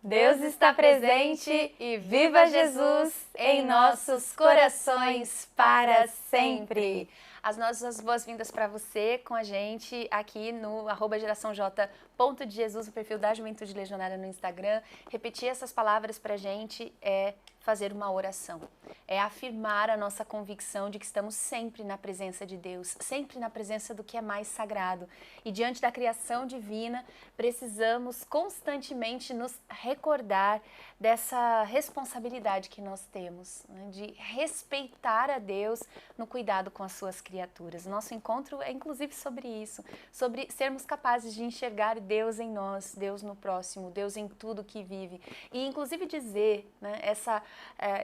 Deus está presente e viva Jesus em nossos corações para sempre. As nossas boas-vindas para você com a gente aqui no @geraçãoj.dejesus, o perfil da Juventude Legionária no Instagram. Repetir essas palavras para a gente é fazer uma oração, é afirmar a nossa convicção de que estamos sempre na presença de Deus, sempre na presença do que é mais sagrado. E diante da criação divina, precisamos constantemente nos recordar dessa responsabilidade que nós temos, né, de respeitar a Deus no cuidado com as suas criaturas. Nosso encontro é inclusive sobre isso, sobre sermos capazes de enxergar Deus em nós, Deus no próximo, Deus em tudo que vive. E inclusive dizer, né,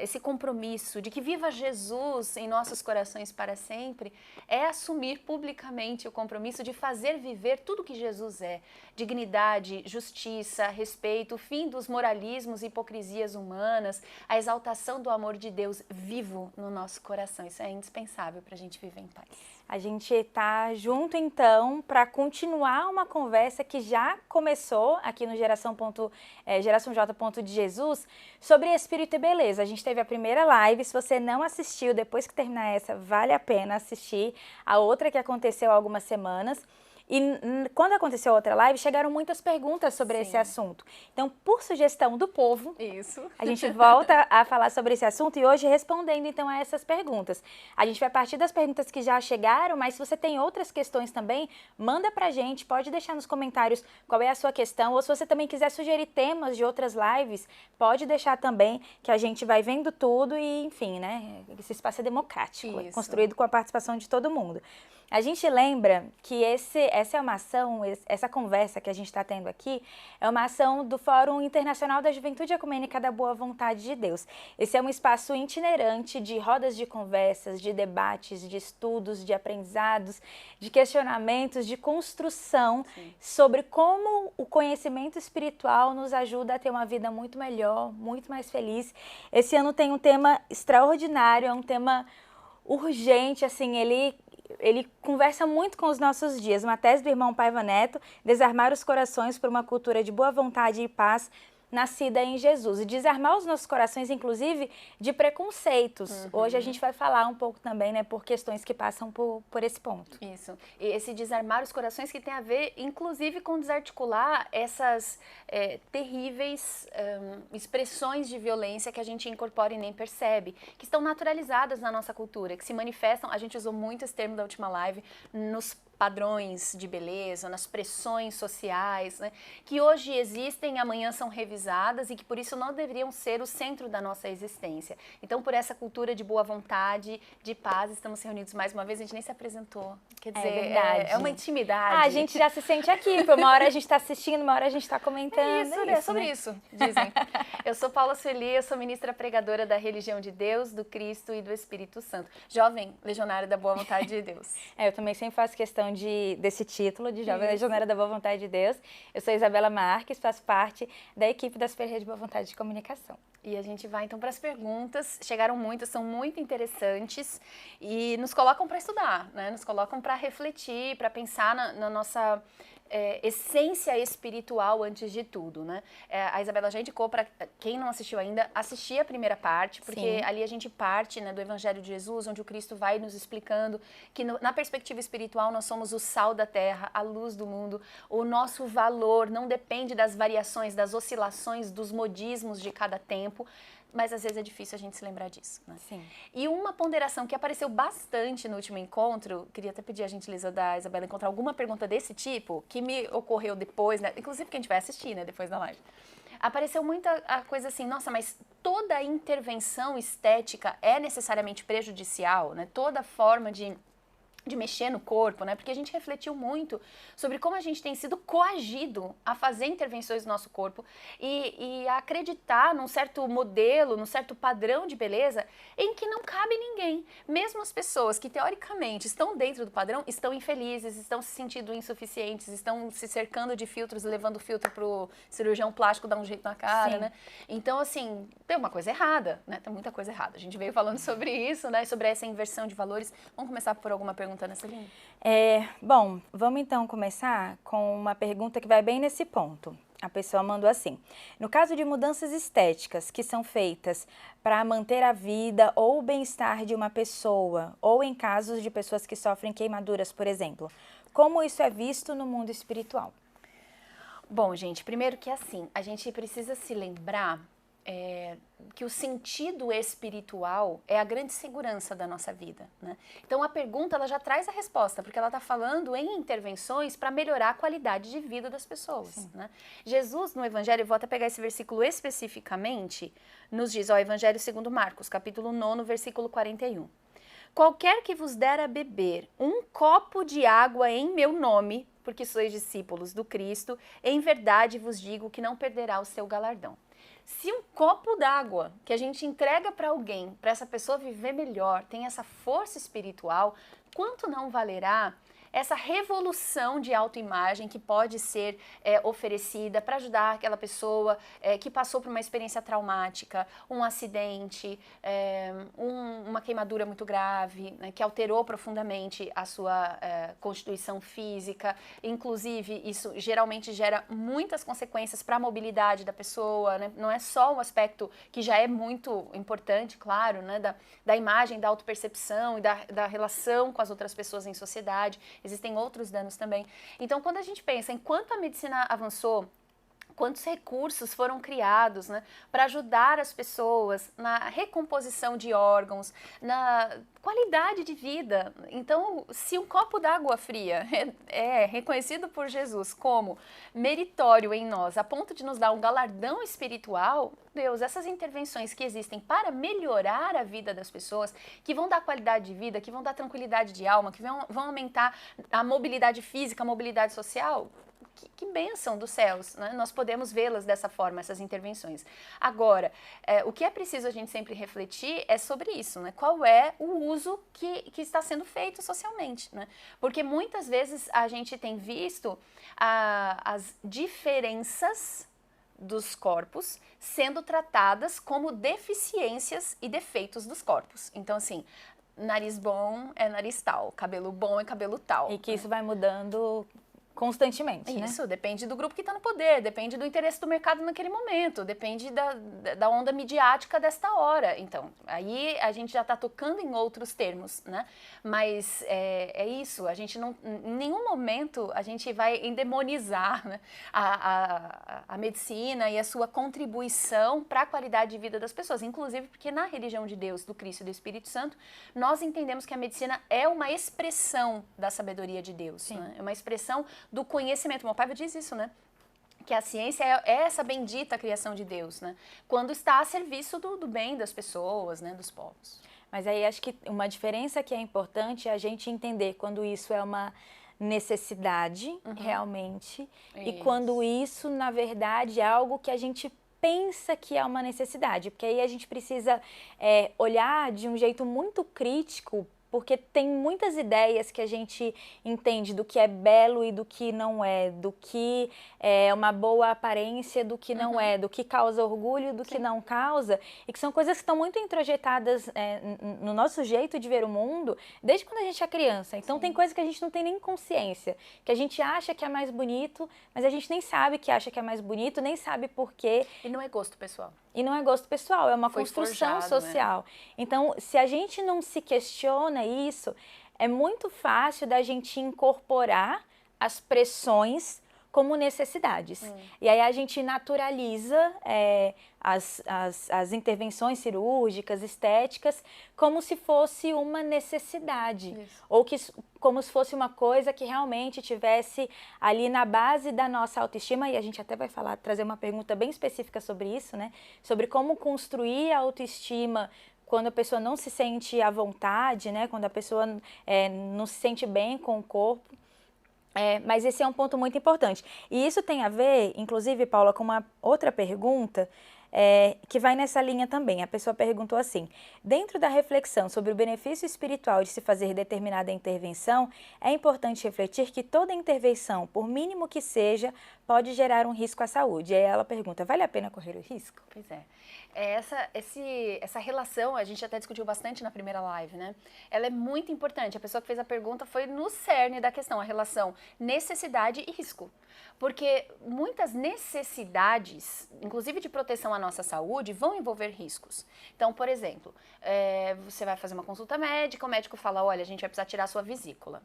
esse compromisso de que viva Jesus em nossos corações para sempre, é assumir publicamente o compromisso de fazer viver tudo que Jesus é: dignidade, justiça, respeito, o fim dos moralismos e hipocrisias humanas, a exaltação do amor de Deus vivo no nosso coração. Isso é indispensável para a gente viver em paz. A gente está junto, então, para continuar uma conversa que já começou aqui no geraçãoj.dejesus sobre espírito e beleza. A gente teve a primeira live. Se você não assistiu, depois que terminar essa, vale a pena assistir a outra que aconteceu há algumas semanas. E quando aconteceu a outra live, chegaram muitas perguntas sobre esse assunto. Então, por sugestão do povo, a gente volta a falar sobre esse assunto e hoje respondendo então a essas perguntas. A gente vai partir das perguntas que já chegaram, mas se você tem outras questões também, manda pra gente, pode deixar nos comentários qual é a sua questão, ou se você também quiser sugerir temas de outras lives, pode deixar também, que a gente vai vendo tudo e, enfim, né, esse espaço é democrático, é construído com a participação de todo mundo. A gente lembra que essa é uma ação, essa conversa que a gente está tendo aqui, é uma ação do Fórum Internacional da Juventude Ecumênica da Boa Vontade de Deus. Esse é um espaço itinerante de rodas de conversas, de debates, de estudos, de aprendizados, de questionamentos, de construção sobre como o conhecimento espiritual nos ajuda a ter uma vida muito melhor, muito mais feliz. Esse ano tem um tema extraordinário, é um tema urgente, assim, ele conversa muito com os nossos dias. Uma tese do irmão Paiva Neto, Desarmar os Corações por uma Cultura de Boa Vontade e Paz, nascida em Jesus. E desarmar os nossos corações, inclusive, de preconceitos. Hoje a gente vai falar um pouco também, né, por questões que passam por esse ponto. Isso. E esse desarmar os corações que tem a ver, inclusive, com desarticular essas terríveis expressões de violência que a gente incorpora e nem percebe, que estão naturalizadas na nossa cultura, que se manifestam, a gente usou muito esse termo da última live, nos padrões de beleza, nas pressões sociais, né, que hoje existem, amanhã são revisadas e que por isso não deveriam ser o centro da nossa existência. Então, por essa cultura de boa vontade, de paz, estamos reunidos mais uma vez. A gente nem se apresentou, quer dizer, é uma intimidade. A gente já se sente aqui, por uma hora a gente está assistindo, uma hora a gente está comentando. É sobre isso, dizem. Eu sou Paula Sueli, eu sou ministra pregadora da religião de Deus, do Cristo e do Espírito Santo. Jovem legionária da boa vontade de Deus. Eu também sempre faço questão desse título de Jovem Legionária da Boa Vontade de Deus. Eu sou Isabela Marques, faço parte da equipe das Ferreiras de Boa Vontade de Comunicação. E a gente vai então para as perguntas. Chegaram muitas, são muito interessantes e nos colocam para estudar, né? Nos colocam para refletir, para pensar na nossa essência espiritual antes de tudo, né? A Isabela já indicou para quem não assistiu ainda, assistir a primeira parte, porque ali a gente parte, né, do Evangelho de Jesus, onde o Cristo vai nos explicando que na perspectiva espiritual nós somos o sal da terra, a luz do mundo. O nosso valor não depende das variações, das oscilações, dos modismos de cada tempo, mas às vezes é difícil a gente se lembrar disso, né? Sim. E uma ponderação que apareceu bastante no último encontro, queria até pedir a gentileza da Isabela encontrar alguma pergunta desse tipo, que me ocorreu depois, né? Inclusive que a gente vai assistir, né, depois da live. Apareceu muita a coisa assim, nossa, mas toda intervenção estética é necessariamente prejudicial, né? Toda forma de mexer no corpo, né? Porque a gente refletiu muito sobre como a gente tem sido coagido a fazer intervenções no nosso corpo e a acreditar num certo modelo, num certo padrão de beleza em que não cabe ninguém. Mesmo as pessoas que teoricamente estão dentro do padrão estão infelizes, estão se sentindo insuficientes, estão se cercando de filtros, levando filtro pro cirurgião plástico dar um jeito na cara, né? Então, assim, tem uma coisa errada, né? Tem muita coisa errada. A gente veio falando sobre isso, né? Sobre essa inversão de valores. Vamos começar por alguma pergunta nessa linha? Bom, vamos então começar com uma pergunta que vai bem nesse ponto. A pessoa mandou assim: no caso de mudanças estéticas que são feitas para manter a vida ou o bem-estar de uma pessoa, ou em casos de pessoas que sofrem queimaduras, por exemplo, como isso é visto no mundo espiritual? Bom, gente, primeiro que assim, a gente precisa se lembrar que o sentido espiritual é a grande segurança da nossa vida, né? Então a pergunta ela já traz a resposta, porque ela está falando em intervenções para melhorar a qualidade de vida das pessoas, né? Jesus no Evangelho, eu vou até pegar esse versículo especificamente, nos diz, ó, Evangelho segundo Marcos, capítulo 9, versículo 41. Qualquer que vos der a beber um copo de água em meu nome, porque sois discípulos do Cristo, em verdade vos digo que não perderá o seu galardão. Se um copo d'água que a gente entrega para alguém, para essa pessoa viver melhor, tem essa força espiritual, quanto não valerá essa revolução de autoimagem que pode ser oferecida para ajudar aquela pessoa que passou por uma experiência traumática, um acidente, uma queimadura muito grave, né, que alterou profundamente a sua constituição física. Inclusive, isso geralmente gera muitas consequências para a mobilidade da pessoa, né? Não é só o aspecto que já é muito importante, claro, né, da imagem, da autopercepção e da relação com as outras pessoas em sociedade. Existem outros danos também. Então, quando a gente pensa em quanto a medicina avançou, quantos recursos foram criados, né, para ajudar as pessoas na recomposição de órgãos, na qualidade de vida. Então, se um copo d'água fria é reconhecido por Jesus como meritório em nós, a ponto de nos dar um galardão espiritual, Deus, essas intervenções que existem para melhorar a vida das pessoas, que vão dar qualidade de vida, que vão dar tranquilidade de alma, que vão aumentar a mobilidade física, a mobilidade social, que bênção dos céus, né? Nós podemos vê-las dessa forma, essas intervenções. Agora, o que é preciso a gente sempre refletir é sobre isso, né? Qual é o uso que está sendo feito socialmente, né? Porque muitas vezes a gente tem visto as diferenças dos corpos sendo tratadas como deficiências e defeitos dos corpos. Então, assim, nariz bom é nariz tal, cabelo bom é cabelo tal. E que isso vai mudando constantemente, né? Isso, depende do grupo que está no poder, depende do interesse do mercado naquele momento, depende da onda midiática desta hora. Então, aí a gente já está tocando em outros termos, né? Mas é isso, a gente não, em nenhum momento a gente vai endemonizar, né, a medicina e a sua contribuição para a qualidade de vida das pessoas, inclusive porque na religião de Deus, do Cristo e do Espírito Santo, nós entendemos que a medicina é uma expressão da sabedoria de Deus, né? É uma expressão do conhecimento. Meu pai diz isso, né? Que a ciência é essa bendita criação de Deus, né? Quando está a serviço do bem das pessoas, né? Dos povos. Mas aí acho que uma diferença que é importante é a gente entender quando isso é uma necessidade, realmente, e quando isso, na verdade, é algo que a gente pensa que é uma necessidade. Porque aí a gente precisa olhar de um jeito muito crítico, porque tem muitas ideias que a gente entende do que é belo e do que não é, do que é uma boa aparência, do que não é, do que causa orgulho, do que não causa, e que são coisas que estão muito introjetadas no nosso jeito de ver o mundo, desde quando a gente é criança. Então tem coisas que a gente não tem nem consciência, que a gente acha que é mais bonito, mas a gente nem sabe que acha que é mais bonito, nem sabe por quê. E não é gosto pessoal. E não é gosto pessoal, é uma construção social. Né? Então, se a gente não se questiona isso, é muito fácil da gente incorporar as pressões como necessidades. E aí a gente naturaliza as intervenções cirúrgicas, estéticas, como se fosse uma necessidade. Isso. Ou como se fosse uma coisa que realmente tivesse ali na base da nossa autoestima, e a gente até vai trazer uma pergunta bem específica sobre isso, né? Sobre como construir a autoestima quando a pessoa não se sente à vontade, né? Quando a pessoa não se sente bem com o corpo. Mas esse é um ponto muito importante. E isso tem a ver, inclusive, Paula, com uma outra pergunta que vai nessa linha também. A pessoa perguntou assim: dentro da reflexão sobre o benefício espiritual de se fazer determinada intervenção, é importante refletir que toda intervenção, por mínimo que seja, pode gerar um risco à saúde. E aí ela pergunta: vale a pena correr o risco? Pois é. Essa relação, a gente até discutiu bastante na primeira live, né? Ela é muito importante. A pessoa que fez a pergunta foi no cerne da questão, a relação necessidade e risco. Porque muitas necessidades, inclusive de proteção à nossa saúde, vão envolver riscos. Então, por exemplo, você vai fazer uma consulta médica, o médico fala: olha, a gente vai precisar tirar a sua vesícula.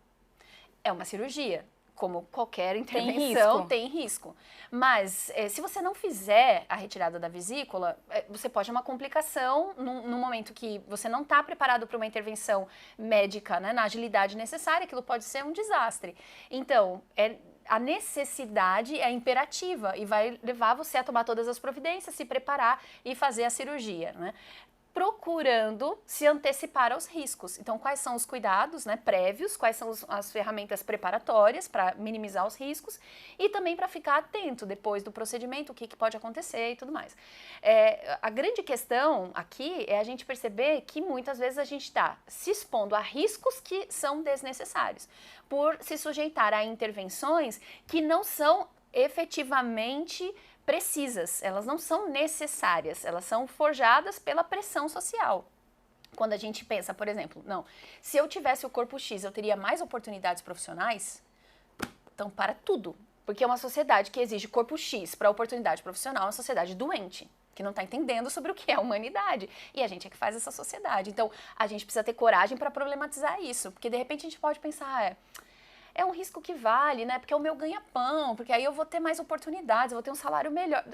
É uma cirurgia. Como qualquer intervenção, tem risco. Mas se você não fizer a retirada da vesícula, você pode ter uma complicação no momento que você não está preparado para uma intervenção médica, né, na agilidade necessária, aquilo pode ser um desastre. Então, a necessidade é imperativa e vai levar você a tomar todas as providências, se preparar e fazer a cirurgia, né? Procurando se antecipar aos riscos. Então, quais são os cuidados, né, prévios, quais são as ferramentas preparatórias para minimizar os riscos e também para ficar atento depois do procedimento, o que pode acontecer e tudo mais. A grande questão aqui é a gente perceber que muitas vezes a gente está se expondo a riscos que são desnecessários, por se sujeitar a intervenções que não são efetivamente precisas, elas não são necessárias, elas são forjadas pela pressão social. Quando a gente pensa, por exemplo, não, se eu tivesse o corpo X, eu teria mais oportunidades profissionais? Então, para tudo. Porque é uma sociedade que exige corpo X para oportunidade profissional, é uma sociedade doente, que não está entendendo sobre o que é a humanidade. E a gente é que faz essa sociedade. Então, a gente precisa ter coragem para problematizar isso, porque de repente a gente pode pensar, é um risco que vale, né? Porque é o meu ganha-pão, porque aí eu vou ter mais oportunidades, eu vou ter um salário melhor.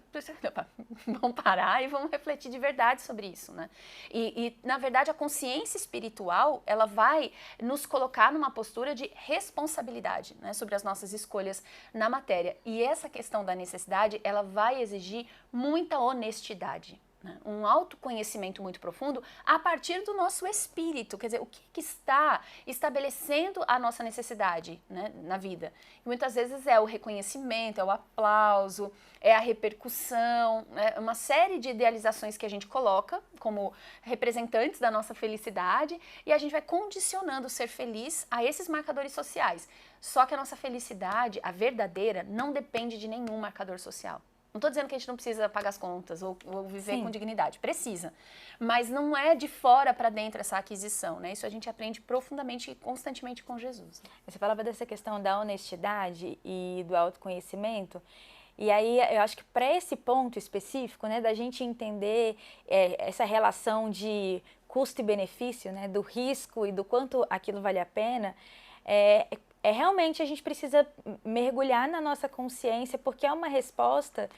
Vamos parar e vamos refletir de verdade sobre isso, né? Na verdade, a consciência espiritual, ela vai nos colocar numa postura de responsabilidade, né? Sobre as nossas escolhas na matéria. E essa questão da necessidade, ela vai exigir muita honestidade. Um autoconhecimento muito profundo a partir do nosso espírito, quer dizer, o que está estabelecendo a nossa necessidade, né, na vida. E muitas vezes é o reconhecimento, é o aplauso, é a repercussão, é uma série de idealizações que a gente coloca como representantes da nossa felicidade e a gente vai condicionando o ser feliz a esses marcadores sociais. Só que a nossa felicidade, a verdadeira, não depende de nenhum marcador social. Não estou dizendo que a gente não precisa pagar as contas ou viver Sim. com dignidade. Precisa. Mas não é de fora para dentro essa aquisição, né? Isso a gente aprende profundamente e constantemente com Jesus. Você falava dessa questão da honestidade e do autoconhecimento. E aí eu acho que para esse ponto específico, né, da gente entender essa relação de custo e benefício, né, do risco e do quanto aquilo vale a pena, realmente a gente precisa mergulhar na nossa consciência, porque é uma resposta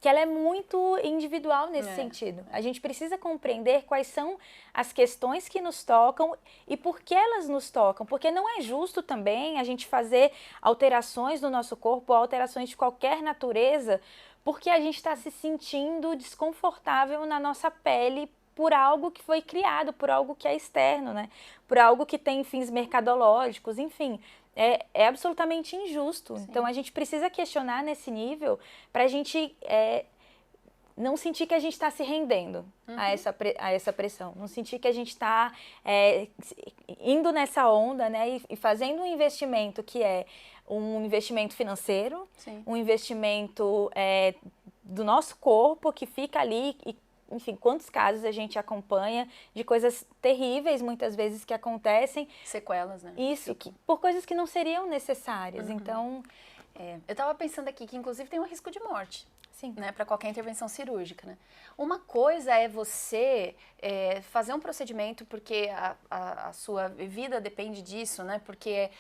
que ela é muito individual nesse sentido. A gente precisa compreender quais são as questões que nos tocam e por que elas nos tocam, porque não é justo também a gente fazer alterações no nosso corpo, alterações de qualquer natureza, porque a gente está se sentindo desconfortável na nossa pele por algo que foi criado, por algo que é externo, né? Por algo que tem fins mercadológicos, enfim. É absolutamente injusto. Sim. Então, a gente precisa questionar nesse nível para a gente não sentir que a gente está se rendendo a essa pressão. Não sentir que a gente está indo nessa onda, né? E fazendo um investimento que é um investimento financeiro, sim, um investimento do nosso corpo que fica ali e, enfim, quantos casos a gente acompanha de coisas terríveis, muitas vezes, que acontecem. Sequelas, né? Isso, por coisas que não seriam necessárias. Então, eu estava pensando aqui que, inclusive, tem um risco de morte. Sim. Né, para qualquer intervenção cirúrgica, né? Uma coisa é você fazer um procedimento porque a sua vida depende disso, né? Porque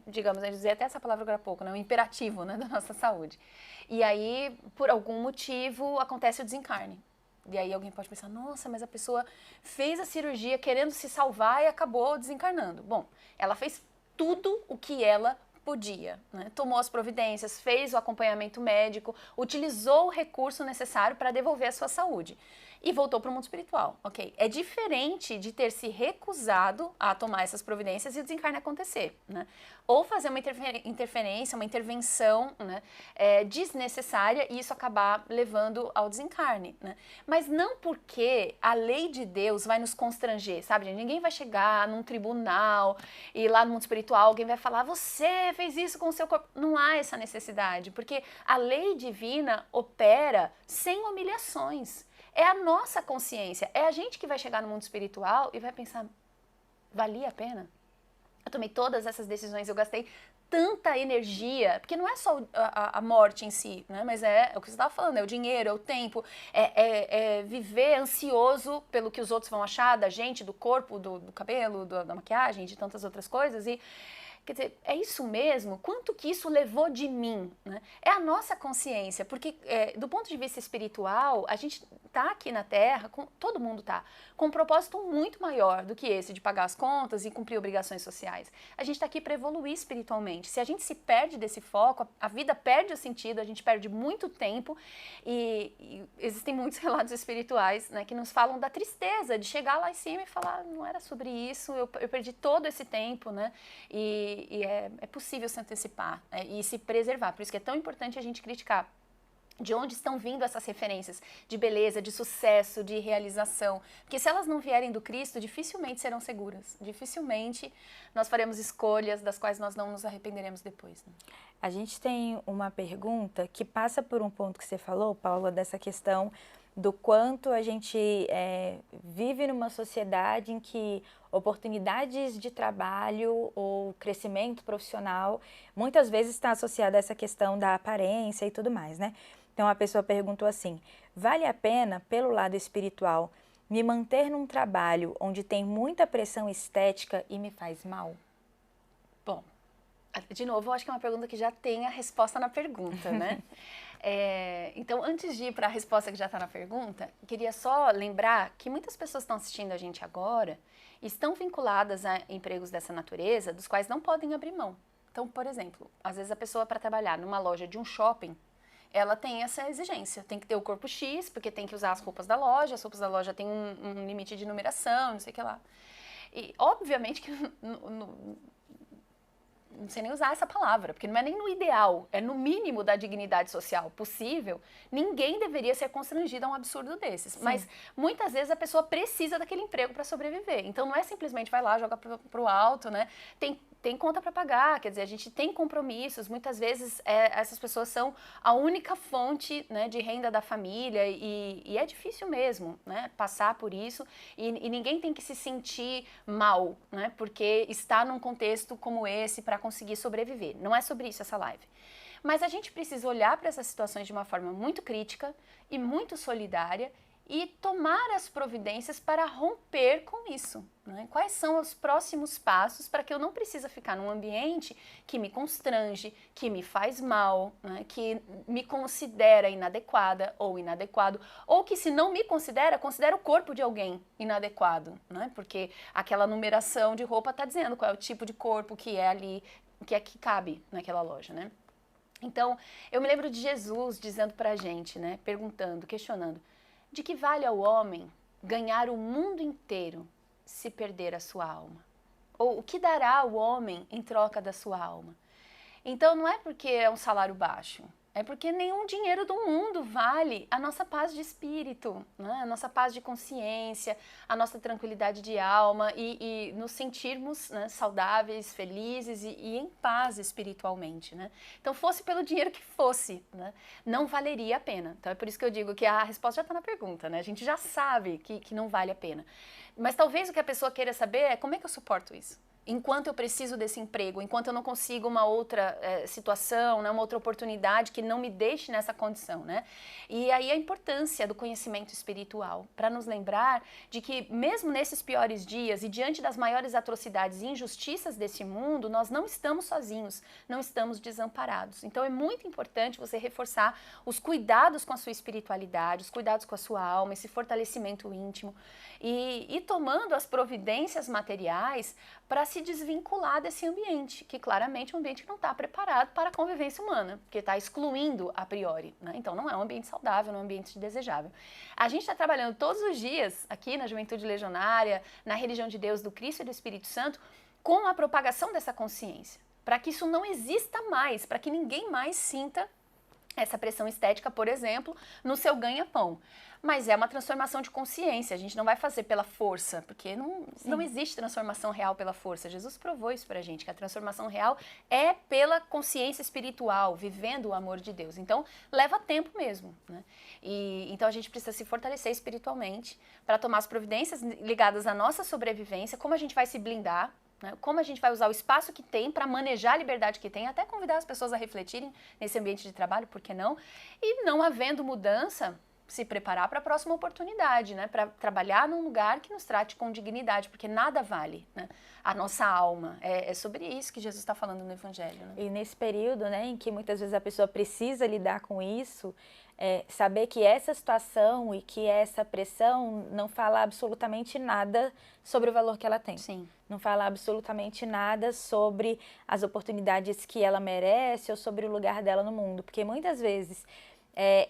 digamos, eu usei até essa palavra agora há pouco, né? Um imperativo, né, da nossa saúde. E aí, por algum motivo, acontece o desencarne. E aí alguém pode pensar, nossa, mas a pessoa fez a cirurgia querendo se salvar e acabou desencarnando. Bom, ela fez tudo o que ela podia, né? Tomou as providências, fez o acompanhamento médico, utilizou o recurso necessário para devolver a sua saúde e voltou para o mundo espiritual, ok? É diferente de ter se recusado a tomar essas providências e o desencarne acontecer, né? Ou fazer uma interferência, uma intervenção, né, desnecessária e isso acabar levando ao desencarne, né? Mas não porque a lei de Deus vai nos constranger, sabe, gente? Ninguém vai chegar num tribunal e lá no mundo espiritual alguém vai falar, você fez isso com o seu corpo. Não há essa necessidade, porque a lei divina opera sem humilhações. É a nossa consciência, é a gente que vai chegar no mundo espiritual e vai pensar, valia a pena? Eu tomei todas essas decisões, eu gastei tanta energia, porque não é só a morte em si, né? Mas é o que você estava falando, é o dinheiro, é o tempo, é viver ansioso pelo que os outros vão achar da gente, do corpo, do cabelo, da maquiagem, de tantas outras coisas e quer dizer, é isso mesmo? Quanto que isso levou de mim? Né? É a nossa consciência, porque do ponto de vista espiritual, a gente está aqui na Terra, todo mundo está, com um propósito muito maior do que esse de pagar as contas e cumprir obrigações sociais. A gente está aqui para evoluir espiritualmente. Se a gente se perde desse foco, a vida perde o sentido, a gente perde muito tempo e existem muitos relatos espirituais, né, que nos falam da tristeza de chegar lá em cima e falar, não era sobre isso, eu perdi todo esse tempo, né? E é possível se antecipar, né, e se preservar. Por isso que é tão importante a gente criticar de onde estão vindo essas referências de beleza, de sucesso, de realização. Porque se elas não vierem do Cristo, dificilmente serão seguras. Dificilmente nós faremos escolhas das quais nós não nos arrependeremos depois. Né? A gente tem uma pergunta que passa por um ponto que você falou, Paula, dessa questão do quanto a gente vive numa sociedade em que oportunidades de trabalho ou crescimento profissional muitas vezes está associada a essa questão da aparência e tudo mais, né? Então a pessoa perguntou assim, vale a pena, pelo lado espiritual, me manter num trabalho onde tem muita pressão estética e me faz mal? Bom, de novo, eu acho que é uma pergunta que já tem a resposta na pergunta, né? Então, antes de ir para a resposta que já está na pergunta, queria só lembrar que muitas pessoas estão assistindo a gente agora e estão vinculadas a empregos dessa natureza, dos quais não podem abrir mão. Então, por exemplo, às vezes a pessoa para trabalhar numa loja de um shopping, ela tem essa exigência, tem que ter o corpo X, porque tem que usar as roupas da loja, as roupas da loja têm um limite de numeração, não sei o que lá. E, obviamente, que não sei nem usar essa palavra, porque não é nem no ideal, é no mínimo da dignidade social possível, ninguém deveria ser constrangido a um absurdo desses. Sim. Mas muitas vezes a pessoa precisa daquele emprego para sobreviver. Então não é simplesmente vai lá, joga pro alto, né? Tem conta para pagar, quer dizer, a gente tem compromissos, muitas vezes essas pessoas são a única fonte, né, de renda da família e é difícil mesmo, né, passar por isso e ninguém tem que se sentir mal, né, porque está num contexto como esse para conseguir sobreviver. Não é sobre isso essa live. Mas a gente precisa olhar para essas situações de uma forma muito crítica e muito solidária e tomar as providências para romper com isso. Né? Quais são os próximos passos para que eu não precise ficar num ambiente que me constrange, que me faz mal, né? Que me considera inadequada ou inadequado, ou que se não me considera o corpo de alguém inadequado, né? Porque aquela numeração de roupa está dizendo qual é o tipo de corpo que é ali, que cabe naquela loja, né? Então, eu me lembro de Jesus dizendo para a gente, né? Perguntando, questionando, de que vale ao homem ganhar o mundo inteiro se perder a sua alma? Ou o que dará ao homem em troca da sua alma? Então não é porque é um salário baixo, é porque nenhum dinheiro do mundo vale a nossa paz de espírito, né? A nossa paz de consciência, a nossa tranquilidade de alma e nos sentirmos, né, saudáveis, felizes e em paz espiritualmente. Né? Então fosse pelo dinheiro que fosse, né, não valeria a pena. Então é por isso que eu digo que a resposta já está na pergunta, né? A gente já sabe que não vale a pena. Mas talvez o que a pessoa queira saber é como é que eu suporto isso? Enquanto eu preciso desse emprego, enquanto eu não consigo uma outra situação, né, uma outra oportunidade que não me deixe nessa condição, né? E aí a importância do conhecimento espiritual, para nos lembrar de que mesmo nesses piores dias e diante das maiores atrocidades e injustiças desse mundo, nós não estamos sozinhos, não estamos desamparados. Então é muito importante você reforçar os cuidados com a sua espiritualidade, os cuidados com a sua alma, esse fortalecimento íntimo e tomando as providências materiais para se se desvincular desse ambiente, que claramente é um ambiente que não está preparado para a convivência humana, porque está excluindo a priori, né? Então não é um ambiente saudável, não é um ambiente desejável. A gente está trabalhando todos os dias aqui na Juventude Legionária, na religião de Deus, do Cristo e do Espírito Santo, com a propagação dessa consciência, para que isso não exista mais, para que ninguém mais sinta essa pressão estética, por exemplo, no seu ganha-pão. Mas é uma transformação de consciência, a gente não vai fazer pela força, porque não existe transformação real pela força. Jesus provou isso pra gente, que a transformação real é pela consciência espiritual, vivendo o amor de Deus. Então, leva tempo mesmo, né? Então a gente precisa se fortalecer espiritualmente para tomar as providências ligadas à nossa sobrevivência, como a gente vai se blindar, né? Como a gente vai usar o espaço que tem para manejar a liberdade que tem, até convidar as pessoas a refletirem nesse ambiente de trabalho, por que não? E não havendo mudança, se preparar para a próxima oportunidade, né? Para trabalhar num lugar que nos trate com dignidade, porque nada vale, né? A nossa alma. É sobre isso que Jesus está falando no Evangelho, né? E nesse período, né, em que muitas vezes a pessoa precisa lidar com isso, saber que essa situação e que essa pressão não fala absolutamente nada sobre o valor que ela tem. Sim. Não fala absolutamente nada sobre as oportunidades que ela merece ou sobre o lugar dela no mundo. Porque muitas vezes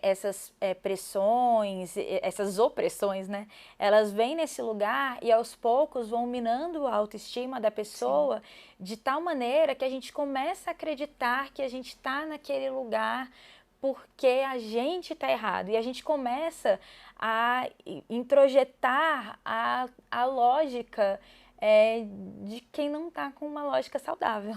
essas pressões, essas opressões, né? Elas vêm nesse lugar e aos poucos vão minando a autoestima da pessoa. Sim. De tal maneira que a gente começa a acreditar que a gente está naquele lugar porque a gente está errado. E a gente começa a introjetar a lógica de quem não está com uma lógica saudável,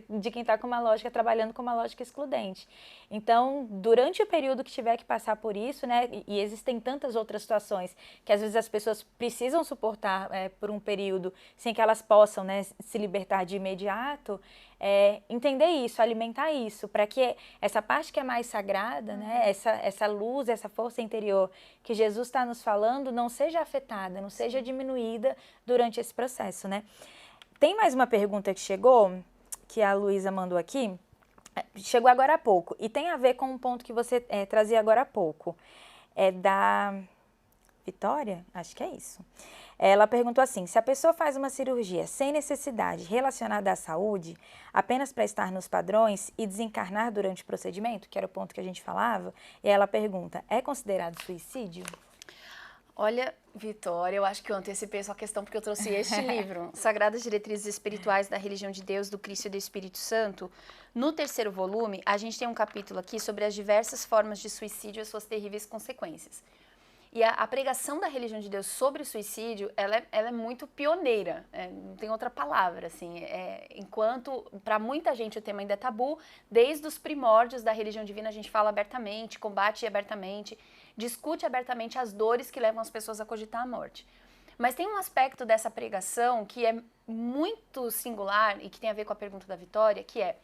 de quem está com uma lógica, trabalhando com uma lógica excludente. Então, durante o período que tiver que passar por isso, né, e existem tantas outras situações que às vezes as pessoas precisam suportar por um período sem que elas possam, né, se libertar de imediato, entender isso, alimentar isso, para que essa parte que é mais sagrada, né, essa luz, essa força interior que Jesus está nos falando não seja afetada, não seja diminuída durante esse processo, né? Tem mais uma pergunta que chegou, que a Luísa mandou aqui, chegou agora há pouco, e tem a ver com um ponto que você trazia agora há pouco, da Vitória, acho que é isso. Ela perguntou assim, se a pessoa faz uma cirurgia sem necessidade relacionada à saúde, apenas para estar nos padrões e desencarnar durante o procedimento, que era o ponto que a gente falava, e ela pergunta, é considerado suicídio? Olha, Vitória, eu acho que eu antecipei sua questão porque eu trouxe este livro, Sagradas Diretrizes Espirituais da Religião de Deus, do Cristo e do Espírito Santo. No 3º volume, a gente tem um capítulo aqui sobre as diversas formas de suicídio e suas terríveis consequências. E a pregação da religião de Deus sobre o suicídio, ela é muito pioneira, não tem outra palavra, assim, enquanto para muita gente o tema ainda é tabu, desde os primórdios da religião divina a gente fala abertamente, combate abertamente, discute abertamente as dores que levam as pessoas a cogitar a morte. Mas tem um aspecto dessa pregação que é muito singular e que tem a ver com a pergunta da Vitória, que é: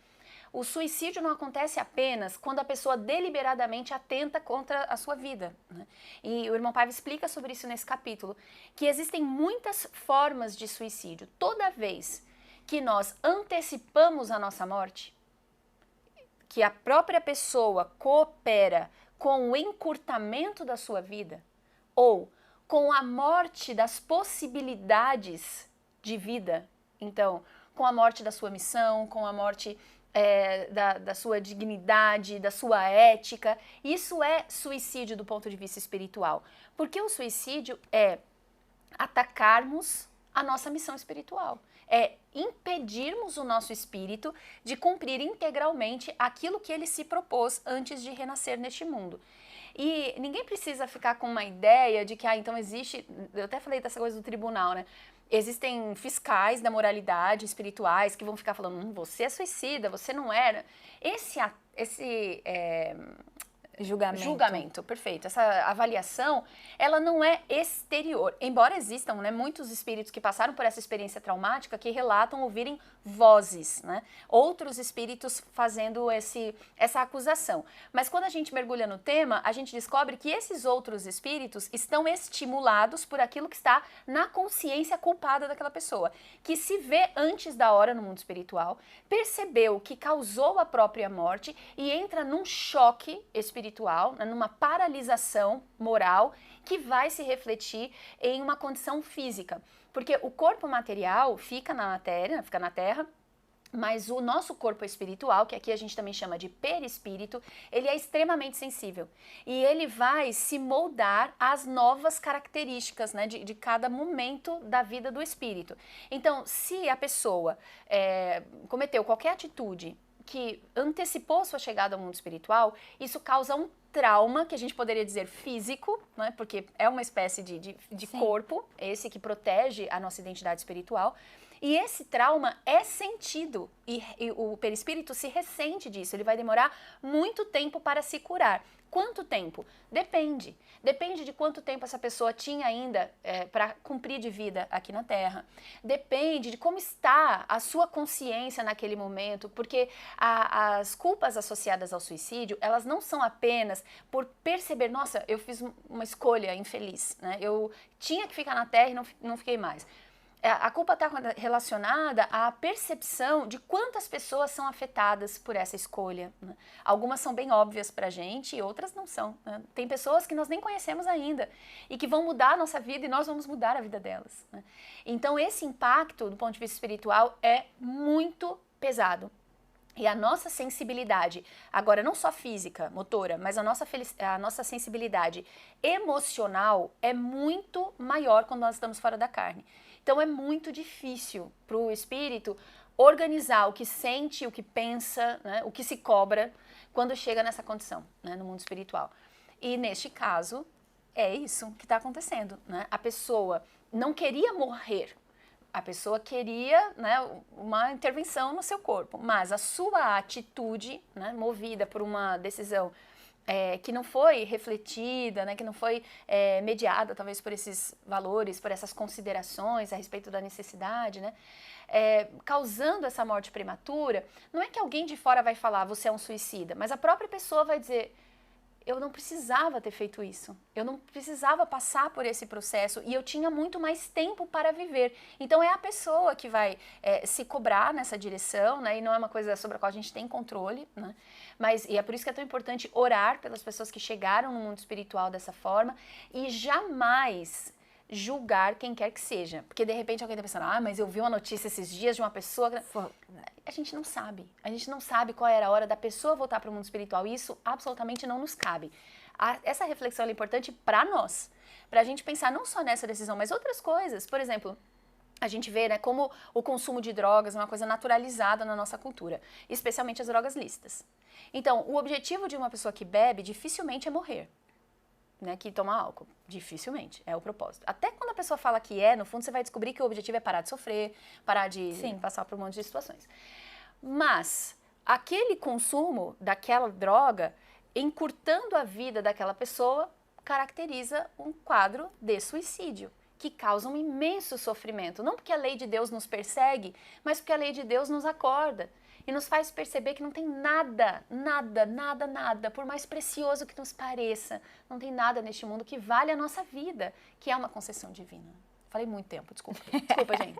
o suicídio não acontece apenas quando a pessoa deliberadamente atenta contra a sua vida, né? E o irmão Paiva explica sobre isso nesse capítulo, que existem muitas formas de suicídio. Toda vez que nós antecipamos a nossa morte, que a própria pessoa coopera com o encurtamento da sua vida, ou com a morte das possibilidades de vida, então, com a morte da sua missão, com a morte da sua dignidade, da sua ética, isso é suicídio do ponto de vista espiritual. Porque o suicídio é atacarmos a nossa missão espiritual, é impedirmos o nosso espírito de cumprir integralmente aquilo que ele se propôs antes de renascer neste mundo. E ninguém precisa ficar com uma ideia de que, então existe, eu até falei dessa coisa do tribunal, né? Existem fiscais da moralidade espirituais que vão ficar falando, você é suicida, você não era. Esse julgamento, perfeito. Essa avaliação, ela não é exterior. Embora existam, né, muitos espíritos que passaram por essa experiência traumática que relatam ouvirem vozes, né, outros espíritos fazendo essa acusação. Mas quando a gente mergulha no tema, a gente descobre que esses outros espíritos estão estimulados por aquilo que está na consciência culpada daquela pessoa, que se vê antes da hora no mundo espiritual, percebeu que causou a própria morte e entra num choque espiritual espiritual, né, numa paralisação moral que vai se refletir em uma condição física. Porque o corpo material fica na matéria, fica na terra, mas o nosso corpo espiritual, que aqui a gente também chama de perispírito, ele é extremamente sensível. E ele vai se moldar às novas características, né, de cada momento da vida do espírito. Então, se a pessoa cometeu qualquer atitude que antecipou sua chegada ao mundo espiritual, isso causa um trauma, que a gente poderia dizer físico, né, porque é uma espécie de corpo, esse que protege a nossa identidade espiritual. E esse trauma é sentido e o perispírito se ressente disso, ele vai demorar muito tempo para se curar. Quanto tempo? Depende. Depende de quanto tempo essa pessoa tinha ainda para cumprir de vida aqui na Terra. Depende de como está a sua consciência naquele momento, porque as culpas associadas ao suicídio, elas não são apenas por perceber, nossa, eu fiz uma escolha infeliz, né? Eu tinha que ficar na Terra e não fiquei mais. A culpa está relacionada à percepção de quantas pessoas são afetadas por essa escolha, né? Algumas são bem óbvias para a gente e outras não são, né? Tem pessoas que nós nem conhecemos ainda e que vão mudar a nossa vida e nós vamos mudar a vida delas, né? Então esse impacto do ponto de vista espiritual é muito pesado. E a nossa sensibilidade, agora não só física, motora, mas a nossa sensibilidade emocional é muito maior quando nós estamos fora da carne. Então é muito difícil para o espírito organizar o que sente, o que pensa, né, o que se cobra quando chega nessa condição, né, no mundo espiritual. E neste caso, é isso que está acontecendo, né? A pessoa não queria morrer, a pessoa queria, né, uma intervenção no seu corpo, mas a sua atitude, né, movida por uma decisão que não foi refletida, né, que não foi mediada talvez por esses valores, por essas considerações a respeito da necessidade, né, causando essa morte prematura, não é que alguém de fora vai falar, você é um suicida, mas a própria pessoa vai dizer, eu não precisava ter feito isso, eu não precisava passar por esse processo e eu tinha muito mais tempo para viver. Então é a pessoa que vai se cobrar nessa direção, né? E não é uma coisa sobre a qual a gente tem controle, né? E é por isso que é tão importante orar pelas pessoas que chegaram no mundo espiritual dessa forma e jamais julgar quem quer que seja. Porque de repente alguém está pensando, mas eu vi uma notícia esses dias de uma pessoa... A gente não sabe. A gente não sabe qual era a hora da pessoa voltar para o mundo espiritual. E isso absolutamente não nos cabe. Essa reflexão é importante para nós. Para a gente pensar não só nessa decisão, mas outras coisas. Por exemplo, a gente vê, né, como o consumo de drogas é uma coisa naturalizada na nossa cultura. Especialmente as drogas lícitas. Então, o objetivo de uma pessoa que bebe dificilmente é morrer. Né, que toma álcool. Dificilmente, é o propósito. Até quando a pessoa fala que no fundo você vai descobrir que o objetivo é parar de sofrer, parar de passar por um monte de situações. Mas aquele consumo daquela droga, encurtando a vida daquela pessoa, caracteriza um quadro de suicídio, que causa um imenso sofrimento. Não porque a lei de Deus nos persegue, mas porque a lei de Deus nos acorda. E nos faz perceber que não tem nada, por mais precioso que nos pareça, não tem nada neste mundo que vale a nossa vida, que é uma concessão divina. Falei muito tempo, desculpa. Desculpa, gente.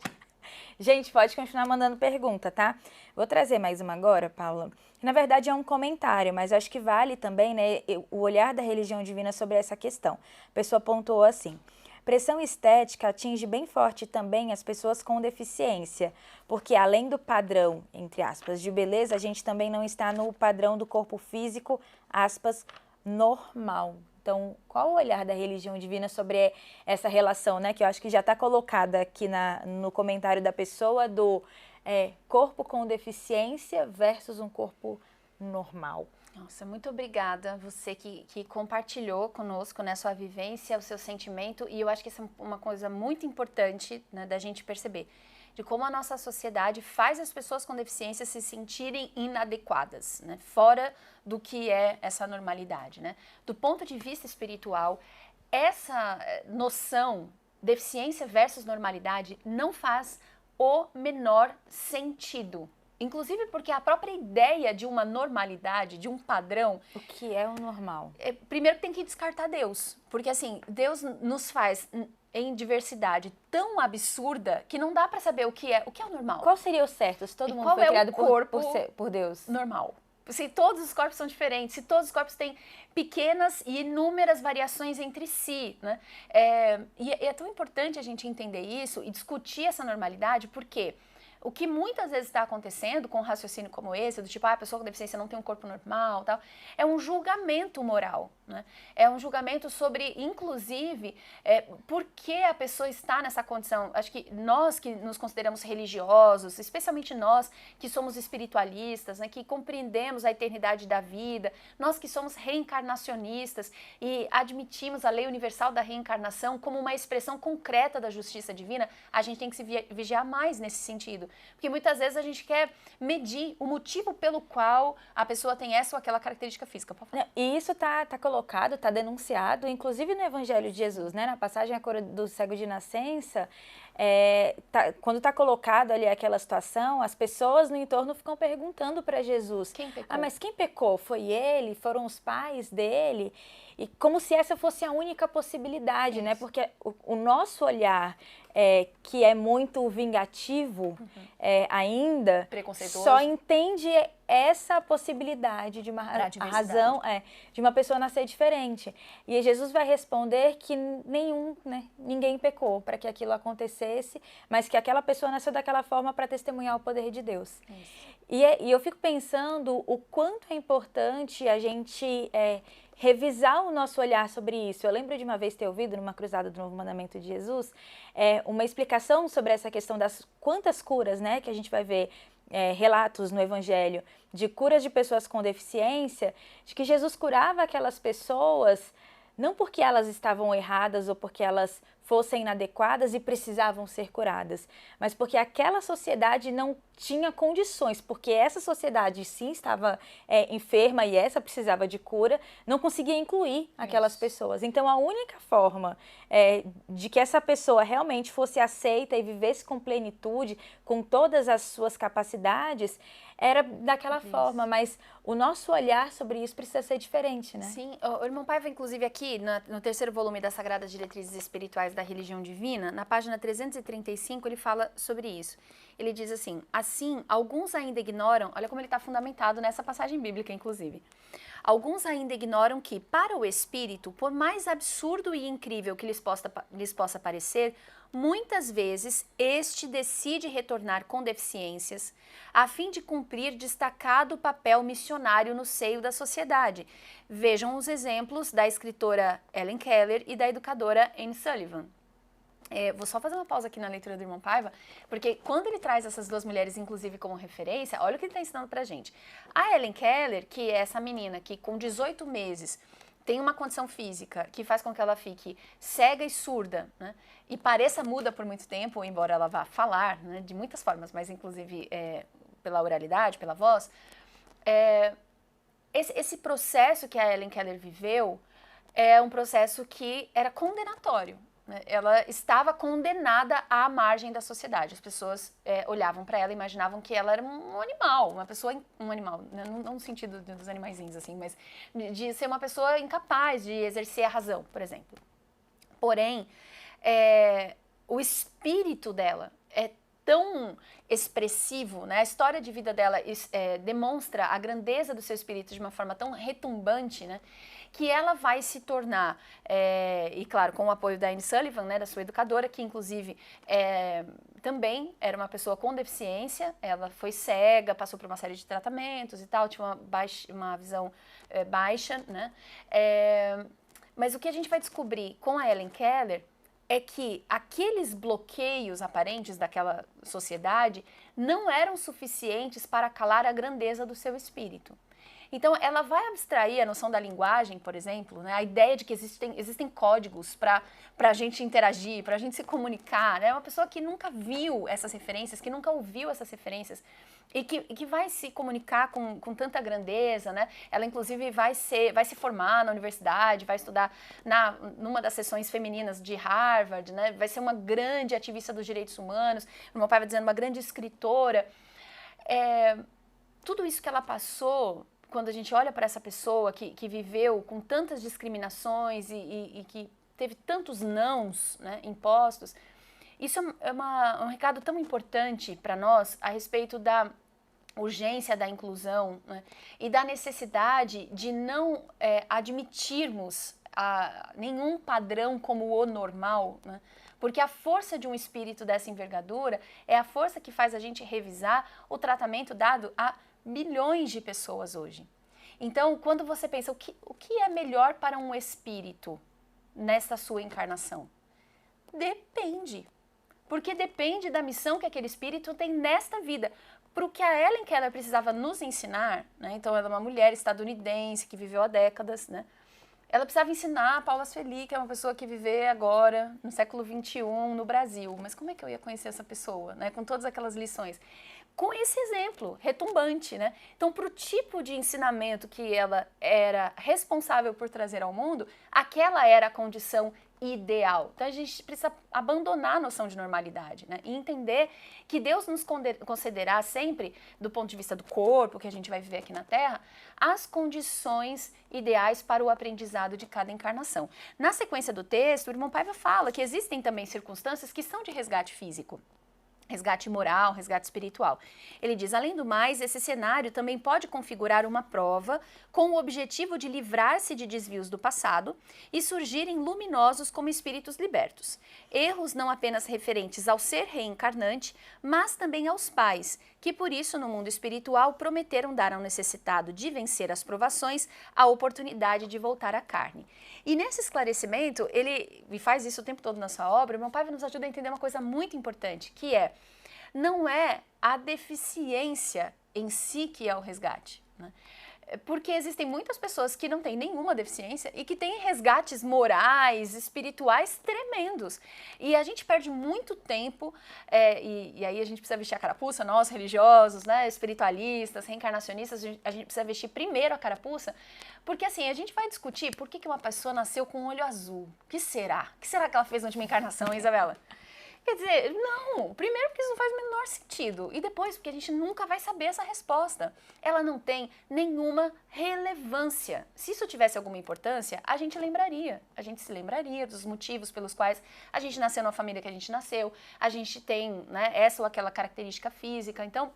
Gente, pode continuar mandando pergunta, tá? Vou trazer mais uma agora, Paula. Na verdade é um comentário, mas eu acho que vale também, né, o olhar da religião divina sobre essa questão. A pessoa pontuou assim: pressão estética atinge bem forte também as pessoas com deficiência, porque além do padrão, entre aspas, de beleza, a gente também não está no padrão do corpo físico, aspas, normal. Então, qual o olhar da religião divina sobre essa relação, né, que eu acho que já está colocada aqui no comentário da pessoa, do corpo com deficiência versus um corpo normal? Nossa, muito obrigada você que compartilhou conosco, né, sua vivência, o seu sentimento, e eu acho que isso é uma coisa muito importante, né, da gente perceber, de como a nossa sociedade faz as pessoas com deficiência se sentirem inadequadas, né, fora do que é essa normalidade, né. Do ponto de vista espiritual, essa noção, deficiência versus normalidade, não faz o menor sentido. Inclusive porque a própria ideia de uma normalidade, de um padrão... O que é o normal? Primeiro tem que descartar Deus. Porque assim, Deus nos faz em diversidade tão absurda que não dá pra saber o que é o normal. Qual seria o certo se todo mundo foi criado por Deus? Normal. Se todos os corpos são diferentes, se todos os corpos têm pequenas e inúmeras variações entre si, né? E é tão importante a gente entender isso e discutir essa normalidade, porque o que muitas vezes está acontecendo com um raciocínio como esse, do tipo, a pessoa com deficiência não tem um corpo normal, tal, é um julgamento moral, né? É um julgamento sobre, inclusive, por que a pessoa está nessa condição. Acho que nós que nos consideramos religiosos, especialmente nós que somos espiritualistas, né, que compreendemos a eternidade da vida, nós que somos reencarnacionistas e admitimos a lei universal da reencarnação como uma expressão concreta da justiça divina, a gente tem que se vigiar mais nesse sentido. Porque muitas vezes a gente quer medir o motivo pelo qual a pessoa tem essa ou aquela característica física. E isso tá colocado, tá denunciado, inclusive no Evangelho de Jesus, né? Na passagem A Cura do Cego de Nascença, quando tá colocado ali aquela situação, as pessoas no entorno ficam perguntando para Jesus. Quem pecou? Ah, mas quem pecou? Foi ele? Foram os pais dele? E como se essa fosse a única possibilidade, né? Porque o nosso olhar, que é muito vingativo ainda, só entende essa possibilidade de uma razão, de uma pessoa nascer diferente. E Jesus vai responder que ninguém pecou para que aquilo acontecesse, mas que aquela pessoa nasceu daquela forma para testemunhar o poder de Deus. E eu fico pensando o quanto é importante a gente revisar o nosso olhar sobre isso. Eu lembro de uma vez ter ouvido numa cruzada do Novo Mandamento de Jesus uma explicação sobre essa questão das quantas curas, né, que a gente vai ver relatos no Evangelho de curas de pessoas com deficiência, de que Jesus curava aquelas pessoas não porque elas estavam erradas ou porque elas fossem inadequadas e precisavam ser curadas, mas porque aquela sociedade não tinha condições, porque essa sociedade sim estava enferma e essa precisava de cura, não conseguia incluir aquelas pessoas. Então a única forma de que essa pessoa realmente fosse aceita e vivesse com plenitude, com todas as suas capacidades, era daquela forma, mas o nosso olhar sobre isso precisa ser diferente, né? Sim, o irmão Paiva, inclusive aqui, no terceiro volume das Sagradas Diretrizes Espirituais da Religião Divina, na página 335, ele fala sobre isso. Ele diz assim, alguns ainda ignoram, olha como ele está fundamentado nessa passagem bíblica, inclusive. Alguns ainda ignoram que, para o espírito, por mais absurdo e incrível que lhes possa parecer, muitas vezes este decide retornar com deficiências, a fim de cumprir destacado papel missionário no seio da sociedade. Vejam os exemplos da escritora Helen Keller e da educadora Anne Sullivan. Vou só fazer uma pausa aqui na leitura do irmão Paiva, porque quando ele traz essas duas mulheres, inclusive, como referência, olha o que ele está ensinando pra gente. A Helen Keller, que é essa menina que com 18 meses tem uma condição física que faz com que ela fique cega e surda, né, e pareça muda por muito tempo, embora ela vá falar, né, de muitas formas, mas inclusive pela oralidade, pela voz, esse processo que a Helen Keller viveu é um processo que era condenatório. Ela estava condenada à margem da sociedade. As pessoas olhavam para ela e imaginavam que ela era um animal, um animal, não no sentido dos animaizinhos, assim, mas de ser uma pessoa incapaz de exercer a razão, por exemplo. Porém, o espírito dela é tão expressivo, né? A história de vida dela demonstra a grandeza do seu espírito de uma forma tão retumbante, né, que ela vai se tornar, e claro, com o apoio da Anne Sullivan, né, da sua educadora, que inclusive também era uma pessoa com deficiência, ela foi cega, passou por uma série de tratamentos e tal, tinha uma visão baixa, né? Mas o que a gente vai descobrir com a Helen Keller é que aqueles bloqueios aparentes daquela sociedade não eram suficientes para calar a grandeza do seu espírito. Então, ela vai abstrair a noção da linguagem, por exemplo, né? A ideia de que existem códigos para a gente interagir, para a gente se comunicar, né? Uma pessoa que nunca viu essas referências, que nunca ouviu essas referências e que vai se comunicar com tanta grandeza, né? Ela, inclusive, vai se formar na universidade, vai estudar numa das sessões femininas de Harvard, né? Vai ser uma grande ativista dos direitos humanos, meu pai vai dizendo, uma grande escritora. Tudo isso que ela passou, quando a gente olha para essa pessoa que viveu com tantas discriminações e que teve tantos nãos, né, impostos, isso é um recado tão importante para nós a respeito urgência da inclusão, né, e da necessidade de não admitirmos nenhum padrão como o normal, né, porque a força de um espírito dessa envergadura é a força que faz a gente revisar o tratamento dado a milhões de pessoas hoje. Então, quando você pensa, o que é melhor para um espírito nessa sua encarnação? Depende. Porque depende da missão que aquele espírito tem nesta vida. Para o que a Helen Keller precisava nos ensinar, né? Então ela é uma mulher estadunidense que viveu há décadas, né? Ela precisava ensinar a Paula Sueli, que é uma pessoa que vive agora, no século XXI, no Brasil. Mas como é que eu ia conhecer essa pessoa, né? Com todas aquelas lições? Com esse exemplo retumbante, né? Então, para o tipo de ensinamento que ela era responsável por trazer ao mundo, aquela era a condição ideal. Então, a gente precisa abandonar a noção de normalidade, né? E entender que Deus nos concederá sempre, do ponto de vista do corpo, que a gente vai viver aqui na Terra, as condições ideais para o aprendizado de cada encarnação. Na sequência do texto, o irmão Paiva fala que existem também circunstâncias que são de resgate físico. Resgate moral, resgate espiritual. Ele diz, além do mais, esse cenário também pode configurar uma prova com o objetivo de livrar-se de desvios do passado e surgirem luminosos como espíritos libertos. Erros não apenas referentes ao ser reencarnante, mas também aos pais, que por isso no mundo espiritual prometeram dar ao necessitado de vencer as provações a oportunidade de voltar à carne. E nesse esclarecimento, ele faz isso o tempo todo na sua obra, o meu pai nos ajuda a entender uma coisa muito importante, que é, não é a deficiência em si que é o resgate, né? Porque existem muitas pessoas que não têm nenhuma deficiência e que têm resgates morais, espirituais tremendos. E a gente perde muito tempo, e aí a gente precisa vestir a carapuça, nós religiosos, né, espiritualistas, reencarnacionistas, a gente precisa vestir primeiro a carapuça, porque assim, a gente vai discutir por que uma pessoa nasceu com um olho azul. O que será? O que será que ela fez na última encarnação, Isabela? Quer dizer, não, primeiro porque isso não faz o menor sentido, e depois porque a gente nunca vai saber essa resposta. Ela não tem nenhuma relevância. Se isso tivesse alguma importância, a gente se lembraria dos motivos pelos quais a gente nasceu na família que a gente nasceu, a gente tem, né, essa ou aquela característica física, então...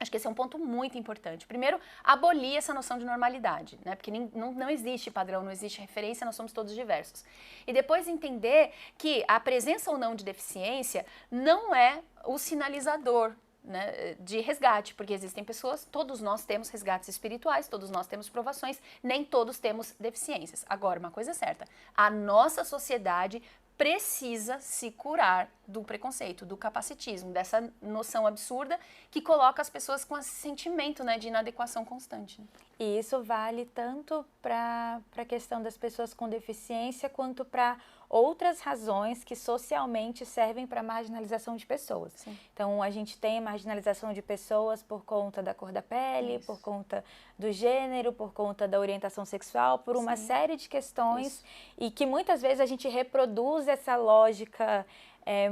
Acho que esse é um ponto muito importante. Primeiro, abolir essa noção de normalidade, né? Porque não existe padrão, não existe referência, nós somos todos diversos. E depois entender que a presença ou não de deficiência não é o sinalizador, né, de resgate, porque existem pessoas, todos nós temos resgates espirituais, todos nós temos provações, nem todos temos deficiências. Agora, uma coisa é certa, a nossa sociedade precisa se curar do preconceito, do capacitismo, dessa noção absurda que coloca as pessoas com esse sentimento, né, de inadequação constante. E isso vale tanto para a questão das pessoas com deficiência, quanto para outras razões que socialmente servem para a marginalização de pessoas. Sim. Então, a gente tem marginalização de pessoas por conta da cor da pele, por conta do gênero, por conta da orientação sexual, por uma série de questões, e que muitas vezes a gente reproduz essa lógica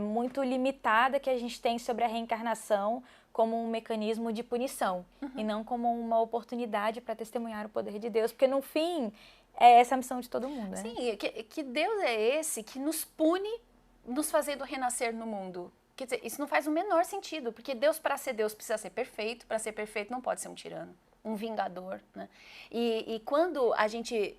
muito limitada que a gente tem sobre a reencarnação como um mecanismo de punição, e não como uma oportunidade para testemunhar o poder de Deus, porque no fim é essa a missão de todo mundo, né? Sim, que Deus é esse que nos pune, nos fazendo renascer no mundo. Quer dizer, isso não faz o menor sentido, porque Deus, para ser Deus, precisa ser perfeito, para ser perfeito não pode ser um tirano, um vingador, né? E quando a gente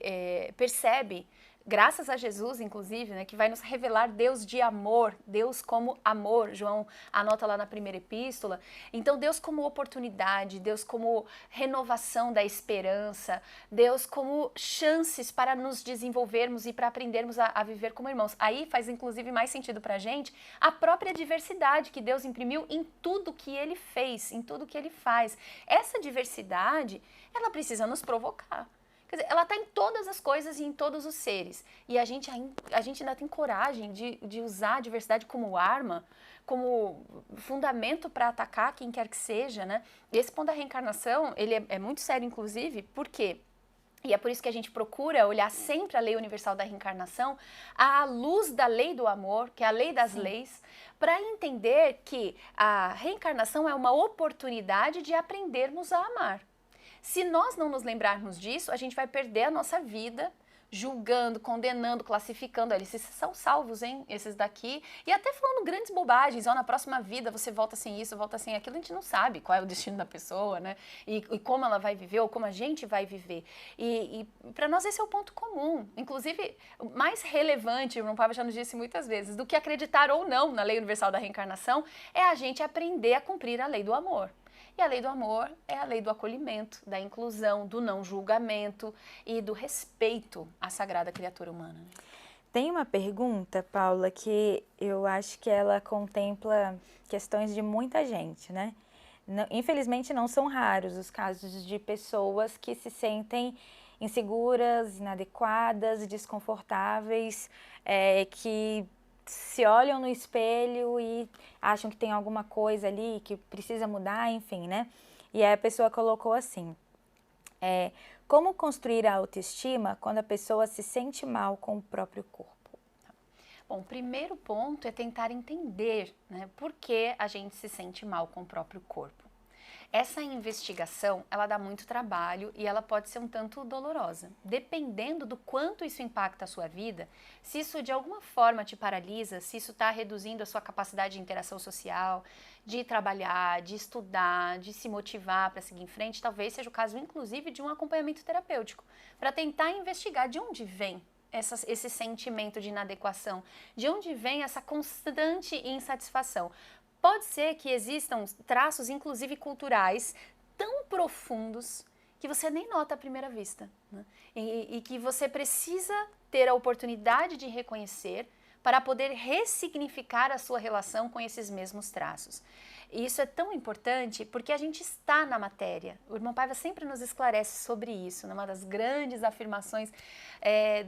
percebe, graças a Jesus, inclusive, né, que vai nos revelar Deus de amor, Deus como amor, João anota lá na primeira epístola. Então, Deus como oportunidade, Deus como renovação da esperança, Deus como chances para nos desenvolvermos e para aprendermos a viver como irmãos. Aí faz, inclusive, mais sentido para a gente a própria diversidade que Deus imprimiu em tudo que Ele fez, em tudo que Ele faz. Essa diversidade, ela precisa nos provocar. Quer dizer, ela está em todas as coisas e em todos os seres. E a gente ainda tem coragem de usar a diversidade como arma, como fundamento para atacar quem quer que seja, né? E esse ponto da reencarnação, ele é muito sério, inclusive, por quê? E é por isso que a gente procura olhar sempre a lei universal da reencarnação à luz da lei do amor, que é a lei das leis, para entender que a reencarnação é uma oportunidade de aprendermos a amar. Se nós não nos lembrarmos disso, a gente vai perder a nossa vida julgando, condenando, classificando. Eles são salvos, hein? Esses daqui. E até falando grandes bobagens. Ó, na próxima vida você volta sem isso, volta sem aquilo. A gente não sabe qual é o destino da pessoa, né? E como ela vai viver ou como a gente vai viver. E para nós esse é o ponto comum. Inclusive, o mais relevante, o irmão Pablo já nos disse muitas vezes, do que acreditar ou não na lei universal da reencarnação, é a gente aprender a cumprir a lei do amor. E a lei do amor é a lei do acolhimento, da inclusão, do não julgamento e do respeito à sagrada criatura humana. Tem uma pergunta, Paula, que eu acho que ela contempla questões de muita gente, né? Infelizmente não são raros os casos de pessoas que se sentem inseguras, inadequadas, desconfortáveis, que se olham no espelho e acham que tem alguma coisa ali que precisa mudar, enfim, né? E aí a pessoa colocou assim, como construir a autoestima quando a pessoa se sente mal com o próprio corpo? Bom, o primeiro ponto é tentar entender, né, por que a gente se sente mal com o próprio corpo. Essa investigação, ela dá muito trabalho e ela pode ser um tanto dolorosa. Dependendo do quanto isso impacta a sua vida, se isso de alguma forma te paralisa, se isso está reduzindo a sua capacidade de interação social, de trabalhar, de estudar, de se motivar para seguir em frente, talvez seja o caso, inclusive, de um acompanhamento terapêutico, para tentar investigar de onde vem esse sentimento de inadequação, de onde vem essa constante insatisfação. Pode ser que existam traços, inclusive culturais, tão profundos que você nem nota à primeira vista, né? E que você precisa ter a oportunidade de reconhecer para poder ressignificar a sua relação com esses mesmos traços. E isso é tão importante porque a gente está na matéria. O irmão Paiva sempre nos esclarece sobre isso, numa das grandes afirmações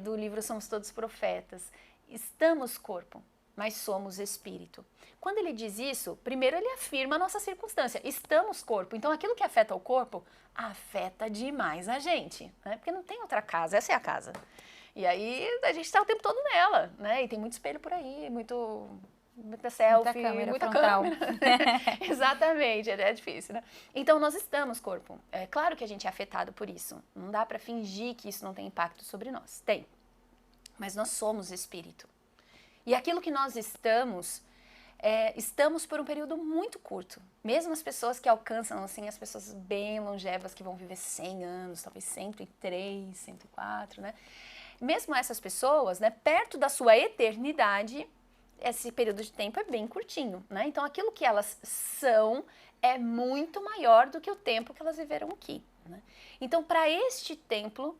do livro Somos Todos Profetas. Estamos corpo, mas somos espírito. Quando ele diz isso, primeiro ele afirma a nossa circunstância. Estamos corpo. Então aquilo que afeta o corpo, afeta demais a gente, né? Porque não tem outra casa, essa é a casa. E aí a gente está o tempo todo nela, né? E tem muito espelho por aí, muita selfie, muita câmera. Exatamente, é difícil, né? Então nós estamos corpo. É claro que a gente é afetado por isso. Não dá para fingir que isso não tem impacto sobre nós. Tem. Mas nós somos espírito. E aquilo que nós estamos por um período muito curto. Mesmo as pessoas que alcançam, assim, as pessoas bem longevas, que vão viver 100 anos, talvez 103, 104, né? Mesmo essas pessoas, né, perto da sua eternidade, esse período de tempo é bem curtinho, né? Então, aquilo que elas são é muito maior do que o tempo que elas viveram aqui, né? Então, para este tempo,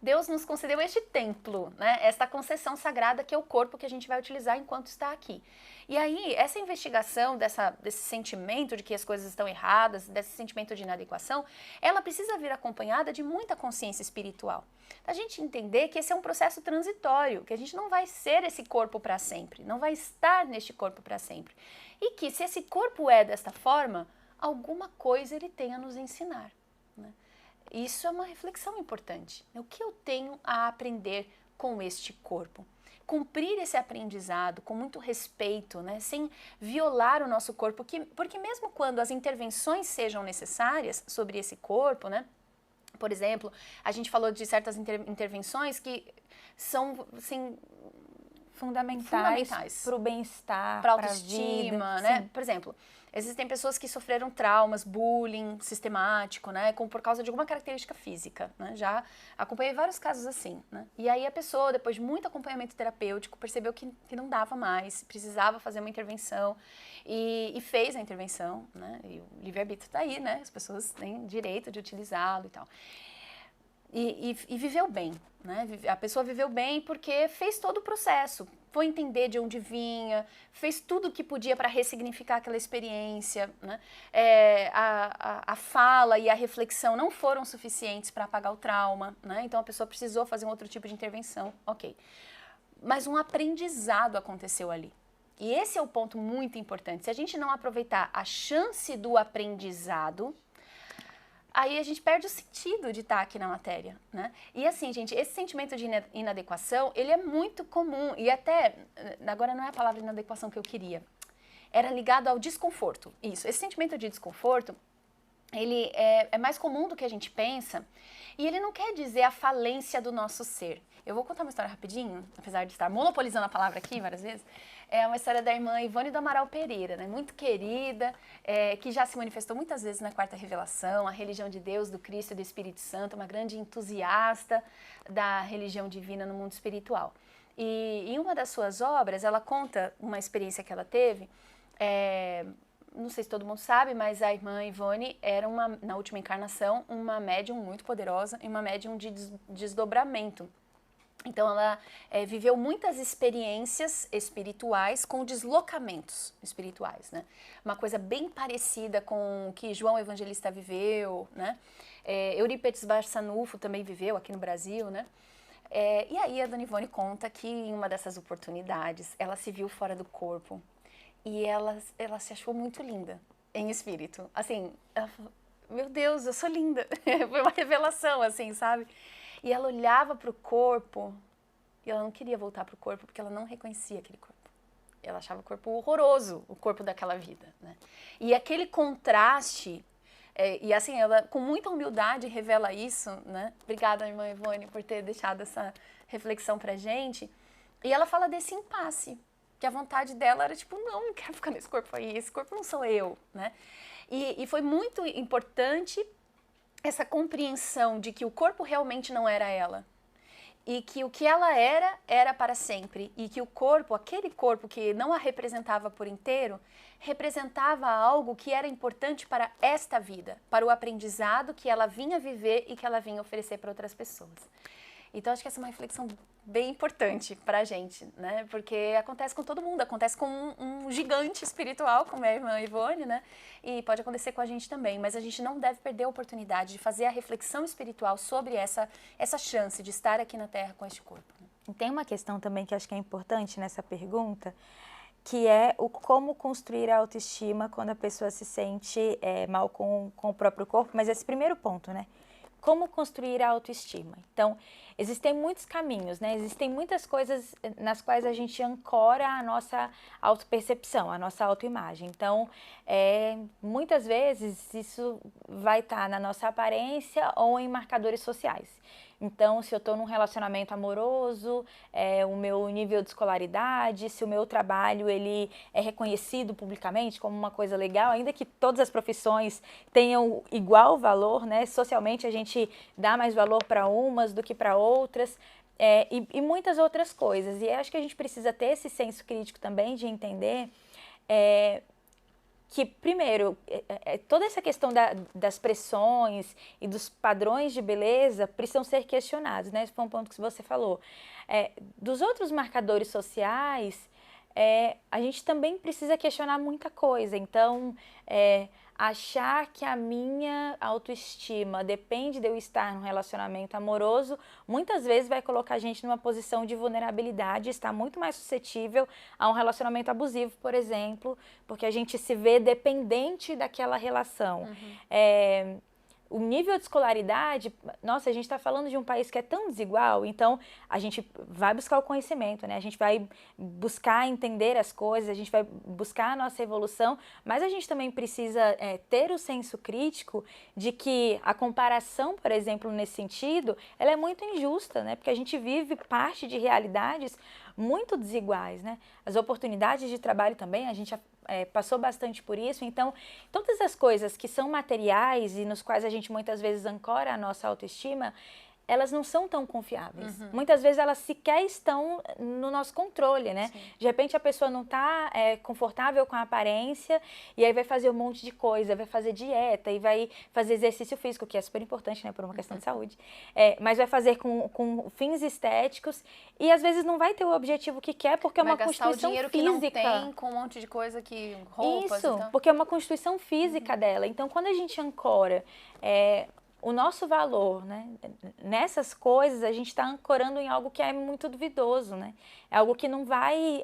Deus nos concedeu este templo, né? Esta concessão sagrada que é o corpo que a gente vai utilizar enquanto está aqui. E aí, essa investigação desse sentimento de que as coisas estão erradas, desse sentimento de inadequação, ela precisa vir acompanhada de muita consciência espiritual. A gente entender que esse é um processo transitório, que a gente não vai ser esse corpo para sempre, não vai estar neste corpo para sempre. E que se esse corpo é desta forma, alguma coisa ele tem a nos ensinar, né? Isso é uma reflexão importante. O que eu tenho a aprender com este corpo? Cumprir esse aprendizado com muito respeito, né? Sem violar o nosso corpo, porque mesmo quando as intervenções sejam necessárias sobre esse corpo, né? Por exemplo, a gente falou de certas intervenções que são, assim, fundamentais para o bem-estar, para a autoestima, né? Sim. Por exemplo, existem pessoas que sofreram traumas, bullying sistemático, né? Por causa de alguma característica física, né? Já acompanhei vários casos assim, né? E aí a pessoa, depois de muito acompanhamento terapêutico, percebeu que não dava mais, precisava fazer uma intervenção e fez a intervenção, né? E o livre-arbítrio está aí, né? As pessoas têm direito de utilizá-lo e tal. E viveu bem, né? A pessoa viveu bem porque fez todo o processo, foi entender de onde vinha, fez tudo o que podia para ressignificar aquela experiência, né? A fala e a reflexão não foram suficientes para apagar o trauma, né? Então a pessoa precisou fazer um outro tipo de intervenção, ok. Mas um aprendizado aconteceu ali. E esse é o ponto muito importante. Se a gente não aproveitar a chance do aprendizado, aí a gente perde o sentido de estar aqui na matéria, né? E assim, gente, esse sentimento de inadequação, ele é muito comum e até, agora não é a palavra inadequação que eu queria, era ligado ao desconforto, isso. Esse sentimento de desconforto, ele é mais comum do que a gente pensa, e ele não quer dizer a falência do nosso ser. Eu vou contar uma história rapidinho, apesar de estar monopolizando a palavra aqui várias vezes. É uma história da irmã Ivone do Amaral Pereira, né? Muito querida, que já se manifestou muitas vezes na Quarta Revelação, a religião de Deus, do Cristo e do Espírito Santo, uma grande entusiasta da religião divina no mundo espiritual. E em uma das suas obras, ela conta uma experiência que ela teve, não sei se todo mundo sabe, mas a irmã Ivone era, na última encarnação, uma médium muito poderosa e uma médium de desdobramento. Então, ela viveu muitas experiências espirituais com deslocamentos espirituais, né? Uma coisa bem parecida com o que João Evangelista viveu, né? Eurípides Barçanufo também viveu aqui no Brasil, né? E aí a Dona Ivone conta que em uma dessas oportunidades, ela se viu fora do corpo e ela se achou muito linda em espírito. Assim, ela falou, meu Deus, eu sou linda. Foi uma revelação, assim, sabe? E ela olhava para o corpo e ela não queria voltar para o corpo porque ela não reconhecia aquele corpo. Ela achava o corpo horroroso, o corpo daquela vida, né? E aquele contraste, e assim, ela com muita humildade revela isso, né? Obrigada, irmã Ivone, por ter deixado essa reflexão pra gente. E ela fala desse impasse, que a vontade dela era tipo, não quero ficar nesse corpo aí, esse corpo não sou eu, né? E foi muito importante essa compreensão de que o corpo realmente não era ela e que o que ela era para sempre e que o corpo, aquele corpo que não a representava por inteiro, representava algo que era importante para esta vida, para o aprendizado que ela vinha viver e que ela vinha oferecer para outras pessoas. Então, acho que essa é uma reflexão bem importante para a gente, né? Porque acontece com todo mundo, acontece com um gigante espiritual, como é a irmã Ivone, né? E pode acontecer com a gente também, mas a gente não deve perder a oportunidade de fazer a reflexão espiritual sobre essa chance de estar aqui na Terra com este corpo. Né? Tem uma questão também que acho que é importante nessa pergunta, que é o como construir a autoestima quando a pessoa se sente mal com o próprio corpo, mas esse primeiro ponto, né? Como construir a autoestima? Então, existem muitos caminhos, né? Existem muitas coisas nas quais a gente ancora a nossa autopercepção, a nossa autoimagem. Então, muitas vezes isso vai estar na nossa aparência ou em marcadores sociais. Então, se eu estou num relacionamento amoroso, o meu nível de escolaridade, se o meu trabalho ele é reconhecido publicamente como uma coisa legal, ainda que todas as profissões tenham igual valor, né? Socialmente a gente dá mais valor para umas do que para outras. E muitas outras coisas. E acho que a gente precisa ter esse senso crítico também de entender que, primeiro, toda essa questão das pressões e dos padrões de beleza precisam ser questionados, né? Esse foi um ponto que você falou. Dos outros marcadores sociais, a gente também precisa questionar muita coisa. Então, achar que a minha autoestima depende de eu estar num relacionamento amoroso, muitas vezes vai colocar a gente numa posição de vulnerabilidade, está muito mais suscetível a um relacionamento abusivo, por exemplo, porque a gente se vê dependente daquela relação. Uhum. O nível de escolaridade, nossa, a gente está falando de um país que é tão desigual, então a gente vai buscar o conhecimento, né? A gente vai buscar entender as coisas, a gente vai buscar a nossa evolução, mas a gente também precisa ter o senso crítico de que a comparação, por exemplo, nesse sentido, ela é muito injusta, né? Porque a gente vive parte de realidades muito desiguais, né? As oportunidades de trabalho também, a gente passou bastante por isso, então todas as coisas que são materiais e nos quais a gente muitas vezes ancora a nossa autoestima, elas não são tão confiáveis. Uhum. Muitas vezes elas sequer estão no nosso controle, né? Sim. De repente a pessoa não está confortável com a aparência e aí vai fazer um monte de coisa, vai fazer dieta e vai fazer exercício físico, que é super importante, né? Por uma questão de saúde. Mas vai fazer com fins estéticos e às vezes não vai ter o objetivo que quer porque é uma constituição física. Que não tem, com um monte de coisa que roupas. Isso, porque é uma constituição física dela. Então, quando a gente ancora o nosso valor, né? Nessas coisas, a gente está ancorando em algo que é muito duvidoso, né? É algo que não vai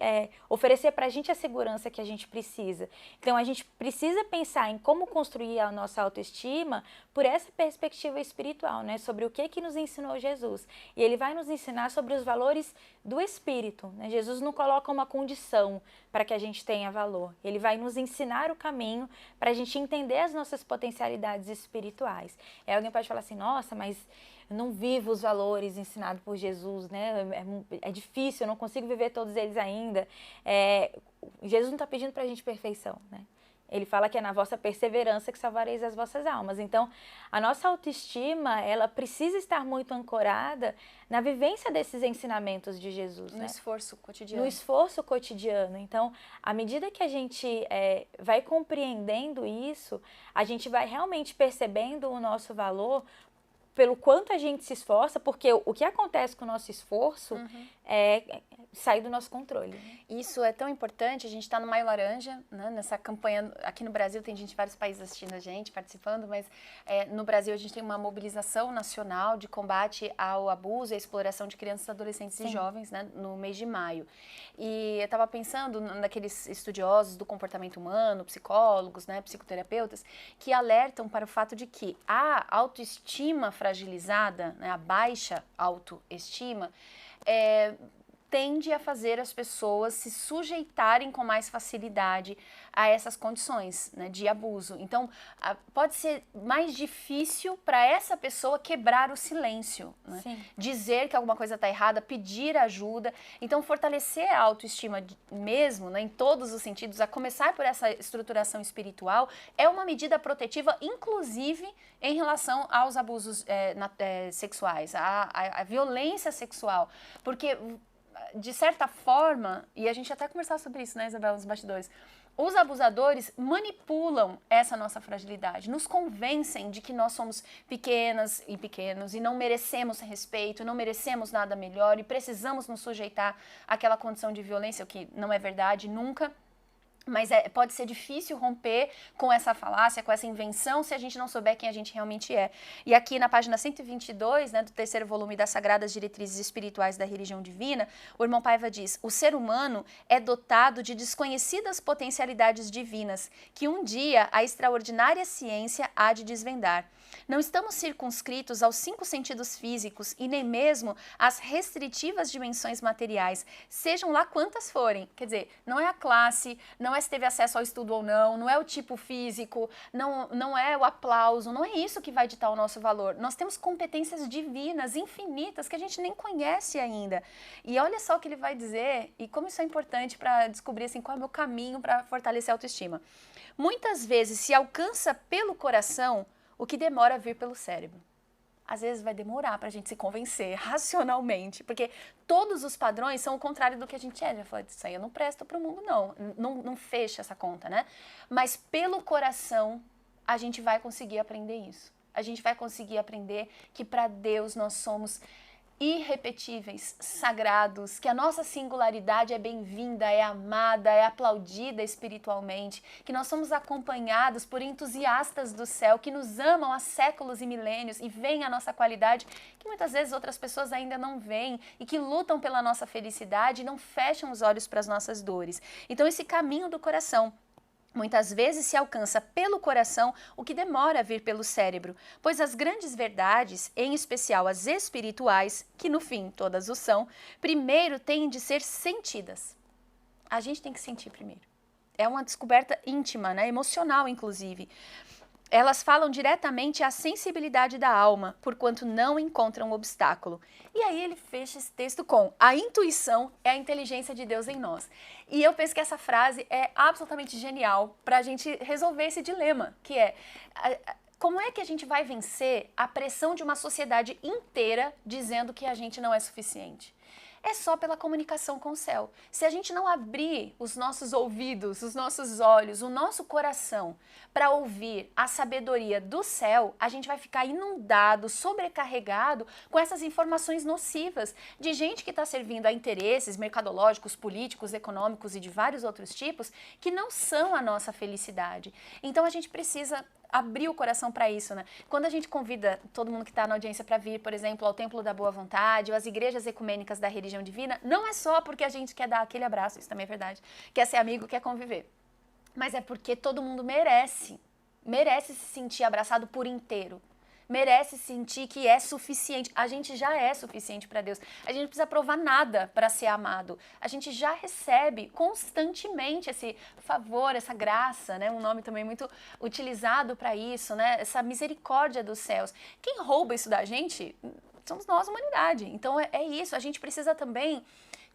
oferecer para a gente a segurança que a gente precisa. Então, a gente precisa pensar em como construir a nossa autoestima por essa perspectiva espiritual, né? Sobre o que nos ensinou Jesus. E ele vai nos ensinar sobre os valores do Espírito, né? Jesus não coloca uma condição para que a gente tenha valor. Ele vai nos ensinar o caminho para a gente entender as nossas potencialidades espirituais. Alguém pode falar assim, nossa, mas eu não vivo os valores ensinados por Jesus, né? É difícil, eu não consigo viver todos eles ainda. Jesus não está pedindo para a gente perfeição, né? Ele fala que é na vossa perseverança que salvareis as vossas almas. Então, a nossa autoestima, ela precisa estar muito ancorada na vivência desses ensinamentos de Jesus. No esforço cotidiano. No esforço cotidiano. Então, à medida que a gente vai compreendendo isso, a gente vai realmente percebendo o nosso valor pelo quanto a gente se esforça, porque o que acontece com o nosso esforço sai do nosso controle. Né? Isso é tão importante, a gente está no Maio Laranja, né, nessa campanha, aqui no Brasil tem gente de vários países assistindo a gente, participando, mas no Brasil a gente tem uma mobilização nacional de combate ao abuso e à exploração de crianças, adolescentes e jovens, né, no mês de maio. E eu estava pensando naqueles estudiosos do comportamento humano, psicólogos, né, psicoterapeutas, que alertam para o fato de que a autoestima fragilizada, né, a baixa autoestima, tende a fazer as pessoas se sujeitarem com mais facilidade a essas condições, né, de abuso. Então, pode ser mais difícil para essa pessoa quebrar o silêncio, né? Dizer que alguma coisa está errada, pedir ajuda. Então, fortalecer a autoestima mesmo, né, em todos os sentidos, a começar por essa estruturação espiritual, é uma medida protetiva, inclusive em relação aos abusos sexuais, a violência sexual. Porque de certa forma, e a gente até conversava sobre isso, né, Isabela, nos bastidores, os abusadores manipulam essa nossa fragilidade, nos convencem de que nós somos pequenas e pequenos e não merecemos respeito, não merecemos nada melhor e precisamos nos sujeitar àquela condição de violência, o que não é verdade nunca. Mas pode ser difícil romper com essa falácia, com essa invenção, se a gente não souber quem a gente realmente é. E aqui na página 122, né, do 3º volume das Sagradas Diretrizes Espirituais da Religião Divina, o irmão Paiva diz: o ser humano é dotado de desconhecidas potencialidades divinas, que um dia a extraordinária ciência há de desvendar. Não estamos circunscritos aos 5 sentidos físicos e nem mesmo às restritivas dimensões materiais, sejam lá quantas forem. Quer dizer, não é a classe, não é se teve acesso ao estudo ou não, não é o tipo físico, não é o aplauso, não é isso que vai ditar o nosso valor. Nós temos competências divinas, infinitas, que a gente nem conhece ainda. E olha só o que ele vai dizer e como isso é importante para descobrir assim, qual é o meu caminho para fortalecer a autoestima. Muitas vezes se alcança pelo coração o que demora a vir pelo cérebro. Às vezes vai demorar para a gente se convencer racionalmente, porque todos os padrões são o contrário do que a gente é. Já falei, isso aí eu não presto para o mundo, não fecha essa conta, né? Mas pelo coração a gente vai conseguir aprender isso. A gente vai conseguir aprender que para Deus nós somos irrepetíveis, sagrados, que a nossa singularidade é bem-vinda, é amada, é aplaudida espiritualmente, que nós somos acompanhados por entusiastas do céu, que nos amam há séculos e milênios e veem a nossa qualidade, que muitas vezes outras pessoas ainda não veem e que lutam pela nossa felicidade e não fecham os olhos para as nossas dores. Então esse caminho do coração muitas vezes se alcança pelo coração o que demora a vir pelo cérebro, pois as grandes verdades, em especial as espirituais, que no fim todas o são, primeiro têm de ser sentidas. A gente tem que sentir primeiro. É uma descoberta íntima, né? Emocional, inclusive. Elas falam diretamente à sensibilidade da alma, porquanto não encontram obstáculo. E aí ele fecha esse texto com: a intuição é a inteligência de Deus em nós. E eu penso que essa frase é absolutamente genial para a gente resolver esse dilema, que é: como é que a gente vai vencer a pressão de uma sociedade inteira dizendo que a gente não é suficiente? É só pela comunicação com o céu. Se a gente não abrir os nossos ouvidos, os nossos olhos, o nosso coração para ouvir a sabedoria do céu, a gente vai ficar inundado, sobrecarregado com essas informações nocivas de gente que está servindo a interesses mercadológicos, políticos, econômicos e de vários outros tipos que não são a nossa felicidade. Então a gente precisa abrir o coração para isso, né? Quando a gente convida todo mundo que está na audiência para vir, por exemplo, ao Templo da Boa Vontade ou às igrejas ecumênicas da religião divina, não é só porque a gente quer dar aquele abraço, isso também é verdade, quer ser amigo, quer conviver, mas é porque todo mundo merece se sentir abraçado por inteiro. merece sentir que é suficiente. A gente já é suficiente para Deus. A gente não precisa provar nada para ser amado. A gente já recebe constantemente esse favor, essa graça, né? Um nome também muito utilizado para isso, né? Essa misericórdia dos céus. Quem rouba isso da gente somos nós, humanidade. Então é isso. A gente precisa também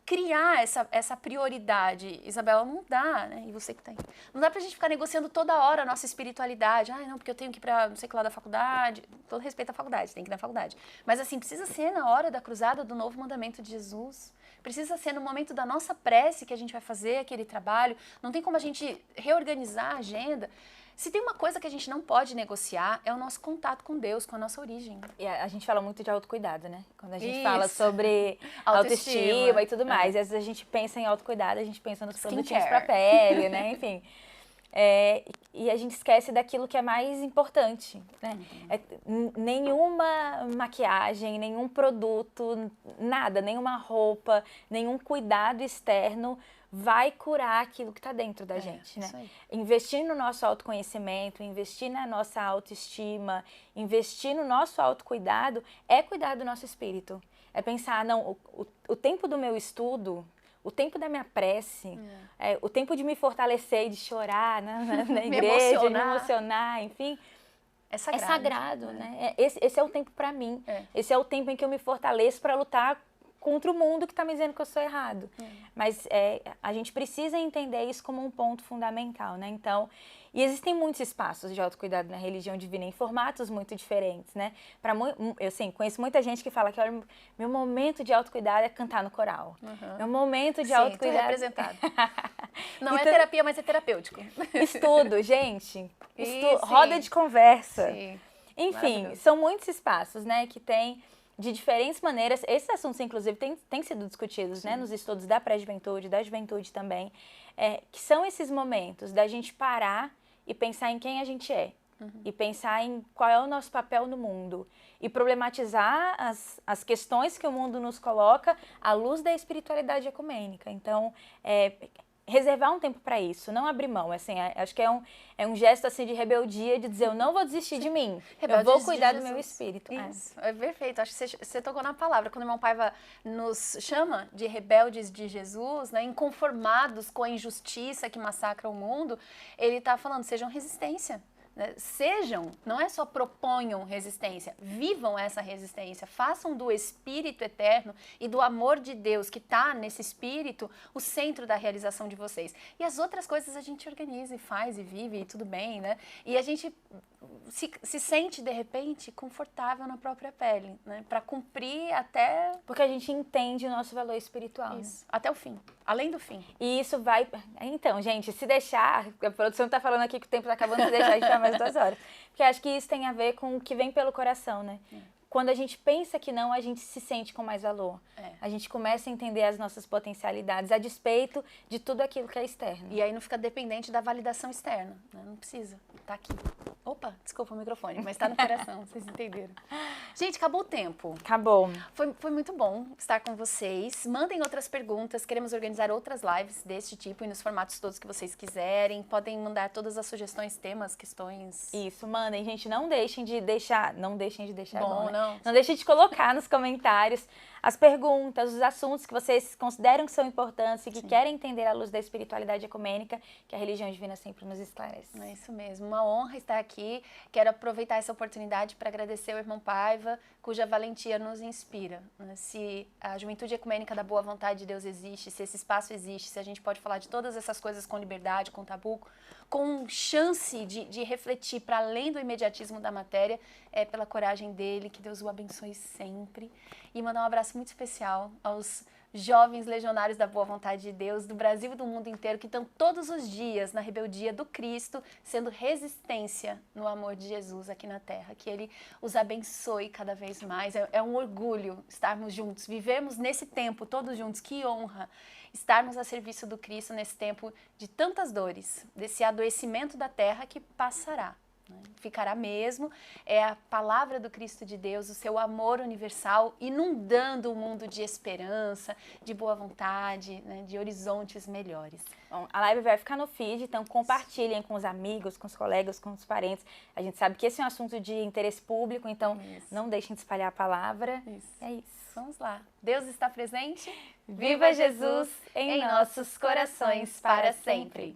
criar essa prioridade. Isabela, não dá, né? E você que tá aí. Não dá pra gente ficar negociando toda hora a nossa espiritualidade. Ah, não, porque eu tenho que ir pra não sei que lá da faculdade. Todo respeito à faculdade, tem que ir na faculdade. Mas assim, precisa ser na hora da cruzada do novo mandamento de Jesus. Precisa ser no momento da nossa prece que a gente vai fazer aquele trabalho. Não tem como a gente reorganizar a agenda. Se tem uma coisa que a gente não pode negociar, é o nosso contato com Deus, com a nossa origem. E a gente fala muito de autocuidado, né? Quando a gente fala sobre autoestima e tudo mais. E às vezes a gente pensa em autocuidado, a gente pensa nos produtinhos para pele, né? Enfim. E a gente esquece daquilo que é mais importante, né? Nenhuma maquiagem, nenhum produto, nada, nenhuma roupa, nenhum cuidado externo vai curar aquilo que está dentro da gente, né? Investir no nosso autoconhecimento, investir na nossa autoestima, investir no nosso autocuidado é cuidar do nosso espírito. É pensar, não, o tempo do meu estudo, o tempo da minha prece, o tempo de me fortalecer e de chorar na igreja, de me emocionar, enfim, é sagrado, né? Esse é o tempo para mim. Esse é o tempo em que eu me fortaleço para lutar contra o mundo que está me dizendo que eu sou errado. Mas a gente precisa entender isso como um ponto fundamental, né? Então, e existem muitos espaços de autocuidado na religião divina em formatos muito diferentes, né? Eu assim, conheço muita gente que fala que olha, meu momento de autocuidado é cantar no coral. Meu momento de autocuidado... representado. Não é terapia, mas é terapêutico. Estudo, gente. Roda de conversa. Sim. Enfim, são muitos espaços, né, que tem de diferentes maneiras. Esses assuntos, inclusive, têm sido discutidos, né, nos estudos da pré-juventude, da juventude também, que são esses momentos da gente parar e pensar em quem a gente é. E pensar em qual é o nosso papel no mundo. E problematizar as questões que o mundo nos coloca à luz da espiritualidade ecumênica. Então, reservar um tempo para isso, não abrir mão, assim, acho que é um gesto assim de rebeldia, de dizer, eu não vou desistir de mim, eu vou cuidar do meu espírito. Isso, é perfeito, acho que você tocou na palavra, quando o irmão Paiva nos chama de rebeldes de Jesus, né, inconformados com a injustiça que massacra o mundo, ele está falando, sejam resistência. Sejam, não é só proponham resistência, vivam essa resistência, façam do Espírito eterno e do amor de Deus que está nesse Espírito o centro da realização de vocês. E as outras coisas a gente organiza e faz e vive e tudo bem, né? E a gente se sente, de repente, confortável na própria pele, né? Para cumprir até... Porque a gente entende o nosso valor espiritual. Isso, né? Até o fim, além do fim. E isso vai... Então, gente, se deixar... A produção está falando aqui que o tempo está acabando, se deixar a gente vai mais 2 horas. Porque acho que isso tem a ver com o que vem pelo coração, né? Quando a gente pensa que não, a gente se sente com mais valor. A gente começa a entender as nossas potencialidades, a despeito de tudo aquilo que é externo. E aí não fica dependente da validação externa, né? Não precisa, tá aqui. Opa, desculpa o microfone, mas tá no coração, vocês entenderam. Gente, acabou o tempo. Acabou. Foi muito bom estar com vocês. Mandem outras perguntas, queremos organizar outras lives deste tipo e nos formatos todos que vocês quiserem. Podem mandar todas as sugestões, temas, questões. Isso, mandem, gente, não deixem de deixar Bom, né? Não deixem de colocar nos comentários as perguntas, os assuntos que vocês consideram que são importantes e que querem entender à luz da espiritualidade ecumênica, que a religião divina sempre nos esclarece. É isso mesmo, uma honra estar aqui. Quero aproveitar essa oportunidade para agradecer ao irmão Paiva, cuja valentia nos inspira. Se a juventude ecumênica da boa vontade de Deus existe, se esse espaço existe, se a gente pode falar de todas essas coisas com liberdade, com tabu, com chance de refletir para além do imediatismo da matéria, é pela coragem dele, que Deus o abençoe sempre. E mandar um abraço muito especial aos jovens legionários da boa vontade de Deus, do Brasil e do mundo inteiro, que estão todos os dias na rebeldia do Cristo, sendo resistência no amor de Jesus aqui na Terra. Que Ele os abençoe cada vez mais. É um orgulho estarmos juntos, vivemos nesse tempo todos juntos. Que honra estarmos a serviço do Cristo nesse tempo de tantas dores, desse adoecimento da Terra que passará. Ficará mesmo, é a palavra do Cristo de Deus, o seu amor universal, inundando o mundo de esperança, de boa vontade, né, de horizontes melhores. Bom, a live vai ficar no feed, então compartilhem com os amigos, com os colegas, com os parentes. A gente sabe que esse é um assunto de interesse público, então não deixem de espalhar a palavra. É isso. Vamos lá. Deus está presente? Viva Jesus em nossos corações para sempre.